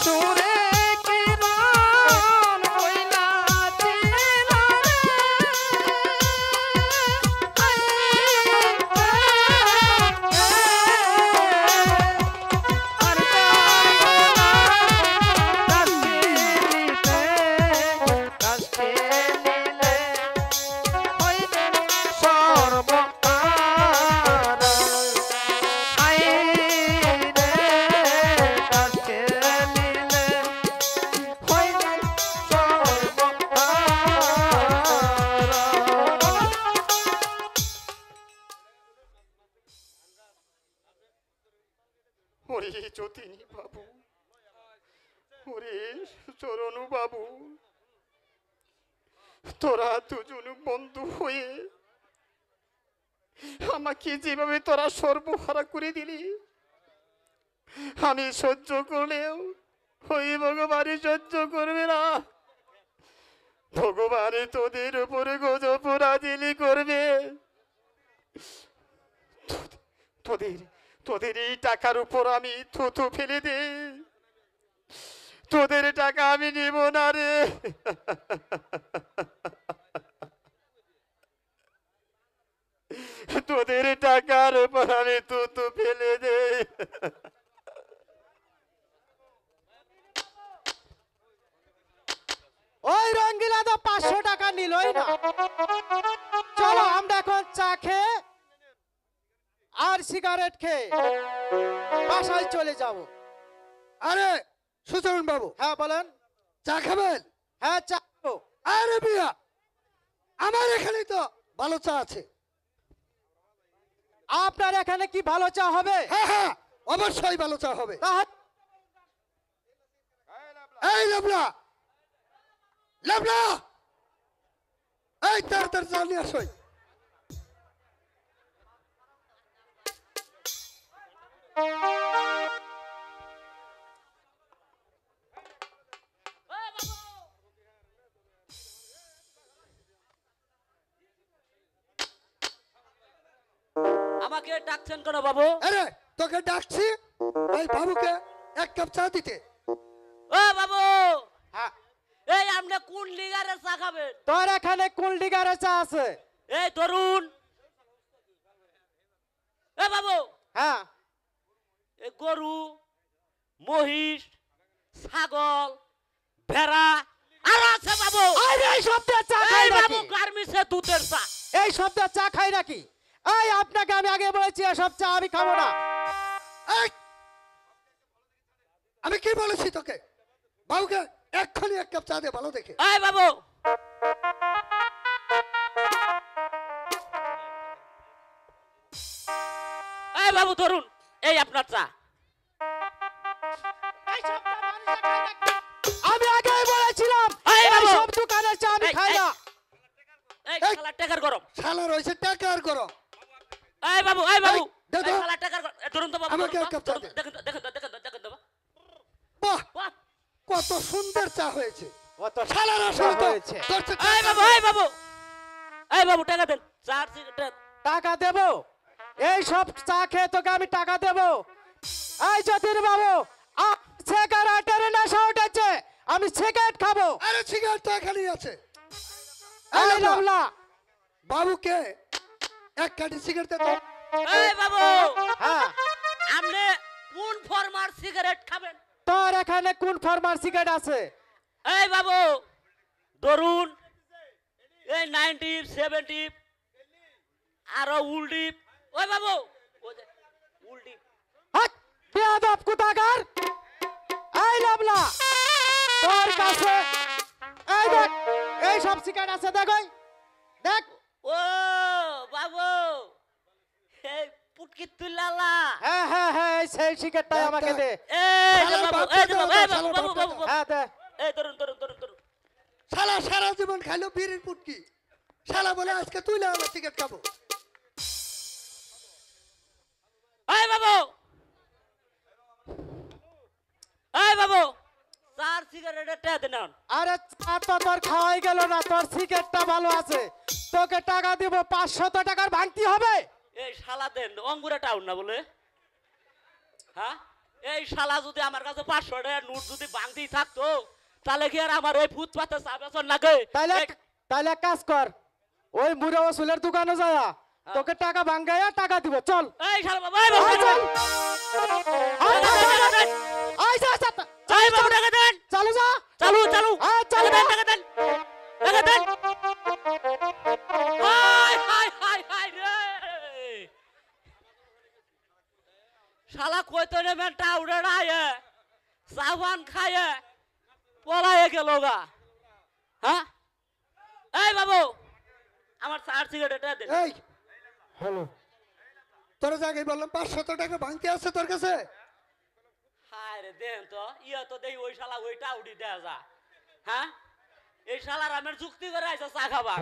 S1: সুরে কিরণ কইলাছিল আর তাস খেলিলে হইবেন সর্বহারা হায় রে তাস খেলিলে হইবেন সর্বহারা ওরে যতীন বাবু ওরে চরণু বাবু তোরা দুজন বন্ধু হয়ে আমাকে যেভাবে তোরা সর্বহারা করে দিলি আমি সহ্য করলেও ওই ভগবানই সহ্য করবে না ভগবানই তোদের উপরে গজব রাজিলি করবে তোদের তোদের এই টাকার উপর আমি থুথু ফেলে দে তোদের টাকা আমি নিব না রে তোদের টাকার উপর আমি থুথু ফেলে দে
S11: ওই রঙ্গিলা তো 500 টাকা নিলই না। চলো আমরা এখন চা খেয়ে আর সিগারেট খেয়ে বাসায় চলে যাব।
S9: আরে সুচরণ বাবু,
S11: হ্যাঁ বলেন।
S9: চা খাবেন?
S11: হ্যাঁ চা খাবো।
S9: আরে বিয়া, আমার এখানে তো ভালো চা আছে।
S11: আপনার এখানে কি ভালো চা হবে?
S9: হ্যাঁ হ্যাঁ, অবশ্যই ভালো চা হবে।
S11: তাহলে
S9: এই লাবলা, লাবলা, এই তাড়াতাড়ি চা নিয়ে আসো।
S6: আমাকে ডাকছেন কেন বাবু?
S9: আরে তোকে ডাকছি এই বাবুকে এক কাপ চা দিতে।
S6: ও বাবু,
S11: হ্যাঁ
S6: এই আপনি কোন লিগারে চা খাবেন?
S11: তোর এখানে কোন লিগারে চা আছে?
S6: এই ধরুন এ বাবু,
S11: হ্যাঁ
S6: এই গরু, মহিষ, ছাগল, ভেড়া আর আছে বাবু।
S11: আরে এই শব্দে চা খাই
S6: এই বাবু
S11: নাকি?
S6: গার্মেন্টসে দুধের চা।
S11: এই শব্দে চা খাই নাকি? এই আপনাকে আমি আগে বলেছি এসব চা আমি খাবো না।
S9: এই, আমি কি বলেছি তোকে? বাবুকে এক্ষুনি এক কাপ চা দে ভালো দেখে।
S6: এই বাবু এই বাবু ধরুন, এই আপনার চা।
S11: আমি আগেই বলেছিলাম
S6: এই
S11: এই
S6: বাবু।
S11: সব দোকানের চা আমি
S6: এই,
S11: খাই
S6: এই,
S11: না।
S6: এই
S9: এই।
S6: শালা টাকার গরম।
S9: শালা রয়েছে টাকা আর গরম।
S6: এই বাবু, এই বাবু,
S9: এই, দে তো।
S6: এই শালা টাকার গরম। এই ধরুন তো বাবু,
S9: আমাকে
S6: ধরুন
S9: এক
S6: তো,
S9: কাপ চা
S6: ধরুন
S9: দে।
S6: তো, দেখেন তো, দেখেন তো, দেখেন তো, দেখেন তো, বাবা।
S9: বাহ,
S6: বাহ।
S9: কত সুন্দর চা হয়েছে।
S11: কত
S9: শালার
S11: চা
S9: আসলে তো
S11: হয়েছে।
S9: তোর চেয়ে
S6: এই
S9: টাকা
S6: বাবু, এই বাবু, এই বাবু টাকা দেন। চার সিগারেট।
S11: টাকা দেব? এই সব চা খেয়ে তোকে আমি টাকা দেব? এই যতীন বাবু, সিগারেটের নেশা উঠেছে, আমি সিগারেট খাবো।
S9: আরে সিগারেট তো এখানেই আছে।
S11: এই
S9: এই লাবলা,
S11: লাবলা,
S9: বাবুকে এক কাঠি সিগারেট দে তো।
S6: এই বাবু,
S11: হ্যাঁ
S6: আপনি কোন ফরমার সিগারেট খাবেন?
S11: তোর এখানে কোন ফরমার সিগারেট আছে?
S6: এই বাবু ধরুন এই 90 70 আরো উল্ডিপ। ওই বাবু ওই যে উল্ডিপ।
S11: হাট, বেয়াদব কোথাকার। এই লাবলা, তোর কাছে এই দেখ এই সব সিগারেট আছে, দেখ ওই, দেখ।
S6: ও বাবু, এই পুটকি তুলালা।
S11: হ্যাঁ হ্যাঁ হ্যাঁ, এই সেই সিগারেটটাই আমাকে দে।
S6: এই যে
S9: শালার
S6: বাবু,
S9: বাপটা
S6: এই যে
S9: দাও,
S6: বাবু, এই বাবু,
S9: শালার
S6: বাবু,
S9: বাপটা
S6: বাবু,
S9: দাও।
S11: হ্যাঁ দে।
S6: এই ধরুন ধরুন ধরুন ধরুন।
S9: শালা সারা জীবন খাইলো বিড়ির পুটকি, শালা বলে আজকে তুই না সিগারেট খাবো।
S6: এই বাবু, এই বাবু, চার সিগারেটের টাকা দেন।
S11: আরে চা তো তোর খাওয়াই গেল না, তোর সিগারেটটা ভালো আছে, তোকে টাকা দিব 500 টাকার ভাঙতি হবে।
S6: এই শালা দেন অঙ্গুরে টাউন না বলে, হ্যাঁ? এই শালা যদি আমার কাছে 500 টাকার নোট যদি বাংতি থাকতো তাহলে কি আর আমার এই ফুটপাতে চা বেচন লাগে?
S11: তাইলে
S6: এই-
S11: তাইলে এক কাজ কর, ওই মুড়ে ওসুলের দোকানে যায়া তোকে টাকা ভাঙাইয়া টাকা দিব, চল।
S6: এই শালা বাবা, এই বাবু,
S11: আয় চল। আয়
S6: টাকা দেন, টাকা দেন।
S11: আয় যা যা,
S6: এই বাবু টাকা দেন।
S11: চালু যা।
S6: চালু চালু।
S11: আয় চালু।
S6: টাকা দেন, টাকা দেন, টাকা দেন। হাই হাই হাই হাই রে, শালা কইতো রে মেন টাউরে রায়ে সাবান খায়ে পলায়ে গেল গা। হ্যাঁ? এই বাবু আমার চার সিগারেট দেন।
S9: এই হ্যালো, তোর জায়গায় বললাম 500 টাকা ভাঙতি আছে তোর কাছে।
S6: হায় রে দেন তো, ইয়া তো দেই ওই শালা ওই টাউডি দেয়া যা। হ্যাঁ? এই শালার আমার যুক্তি করে আইছে চা খাবা।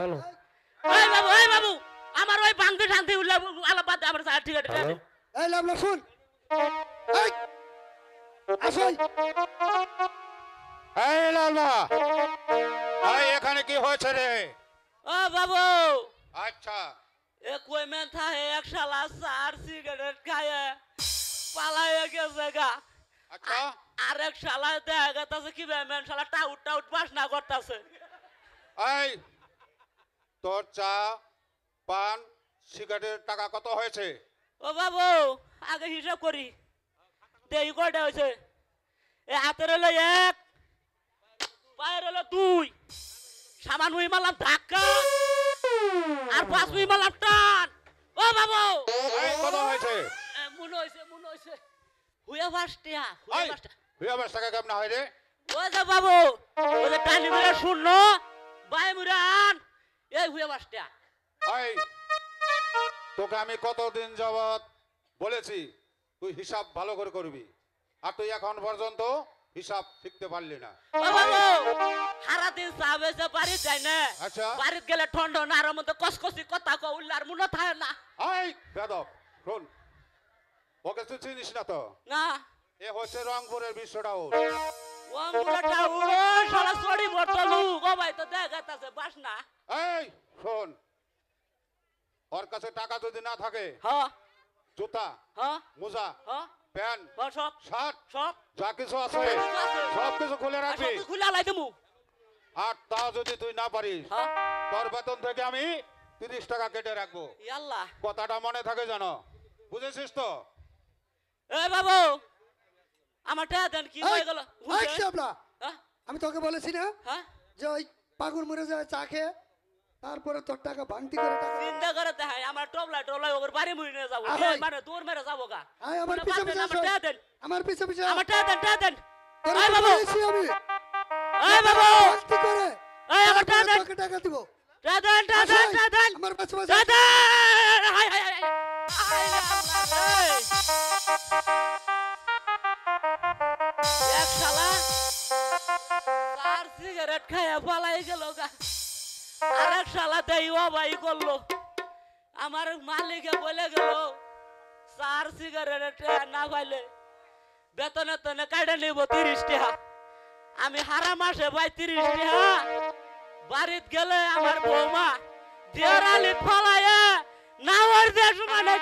S6: এই বাবু আমার ওই ভাঙতি শান্তি উল্লা আলাপাতে আমার চার সিগারেট দেন।
S9: এই লাবলা শুন, এই আসই।
S8: এই লালা, এই এখানে কি হয়েছে রে?
S6: ও বাবু,
S8: আচ্ছা,
S6: এ কই মেন থাহে এক শালা চার সিগারেট খায়ে পালায়ে গেছে গা।
S8: আচ্ছা,
S6: আরেক শালা দেখা গেছে কি মেন শালা টাউট টাউট বাসনা করতেছে।
S8: এই তোর চা পান সিগারেটের টাকা কত হয়েছে?
S6: ও বাবু আগে হিসাব করি, দেই কয়টা হয়েছে? এ হাতের হলো 1, পায়ের হলো 2, সামান উই মারলাম ধাক্কা, আর 5 উই মারলাম টান। ও বাবু
S8: এই কত হয়েছে?
S6: মনে হয়েছে হুয়া বাসটিয়া, হুয়া
S8: এই
S6: বাসটা।
S8: হুয়া বাস টাকা কেমন হয় রে?
S6: ওই যে বাবু, ওই যে টানি মুড়া শূন্য, বাই মুড়া আন, এই হুয়া বাসটিয়া।
S8: এই তোকে আমি কতদিন যাবত বলেছি তুই হিসাব ভালো করে করবি, আর তুই এখন পর্যন্ত হিসাব শিখতে পারলি না।
S6: ও বাবু সারাদিন চা বেচে বাড়িতে যাই না,
S8: আচ্ছা।
S6: বাড়িতে গেলে ঠন্ড না আর মধ্যে কসকসি কথা কো উল্লার মনে থাকে না।
S8: এই বেদব শোন, ওকে তুই চিনিস না তো?
S6: না
S8: এ হচ্ছে রংপুরের বিশ্বটাও।
S6: ও মুড়াটা উড়ো শালা সরি বটলু ও ভাই তো দেখাতাছে বাস না।
S8: এই শোন, ওর কাছে টাকা যদি না থাকে
S6: হ্যাঁ
S8: জুতা
S6: হ্যাঁ
S8: মোজা
S6: হ্যাঁ
S8: প্যান্ট
S6: সব
S8: শার্ট
S6: সব
S8: যা কিছু আছে
S6: কিছু আছে।
S8: সব কিছু খুলে রাখবি।
S6: সব খুলে আলাই দেবো।
S8: আর তা যদি তুই না পারিস
S6: হ্যাঁ
S8: তোর বেতন থেকে আমি 30 টাকা কেটে রাখবো।
S6: ইয়াল্লা
S8: কথাটা মনে থাকে জানো, বুঝেছিস তো?
S6: এ বাবু আমার টাকা দেন কি হয়ে গেল
S9: এই শাবলা,
S6: হ্যাঁ
S9: আমি তোকে বলেছি না
S6: হ্যাঁ
S9: যে ওই পাগল মরে যায় চা খেয়ে তারপরে তোর টাকা ভাঙতি করে টাকা
S6: চিন্তা করে দেখাই আমার টবলা ওর বাড়ি মুড়ি নিয়ে যাবো
S9: আহাই।
S6: মানে তোর মেরে যাবো গা
S9: আয় আমার পিছে পিছে
S6: আমার টাকা দেন
S9: আমার পিছে পিছে
S6: আমার টাকা দেন
S9: তোরে
S6: আয়
S9: তো
S6: বাবু
S9: বলেছি আমি
S6: এই বাবু
S9: ভাঙতি করে
S6: এই আমার টাকা
S9: তারপরে
S6: দেন
S9: তোকে টাকা দিব
S6: টাকা দেন
S9: আমার পাশে পাশে
S6: টাকা দেন হাই হাই হাই এক শালা চার সিগারেট খাইয়া পালাই গেল গা আর এক শালা দেই ভাই করলো আমার মালিকে বলে গেল চার সিগারেট না পাইলে বেতনে তনে কাটে নিব 30 টাকা আমি হারা মাসে পাই 30 টাকা বাড়িত গেলে আমার বৌমা দেড় আলি ফলায় নাওয়ার দেশ মানে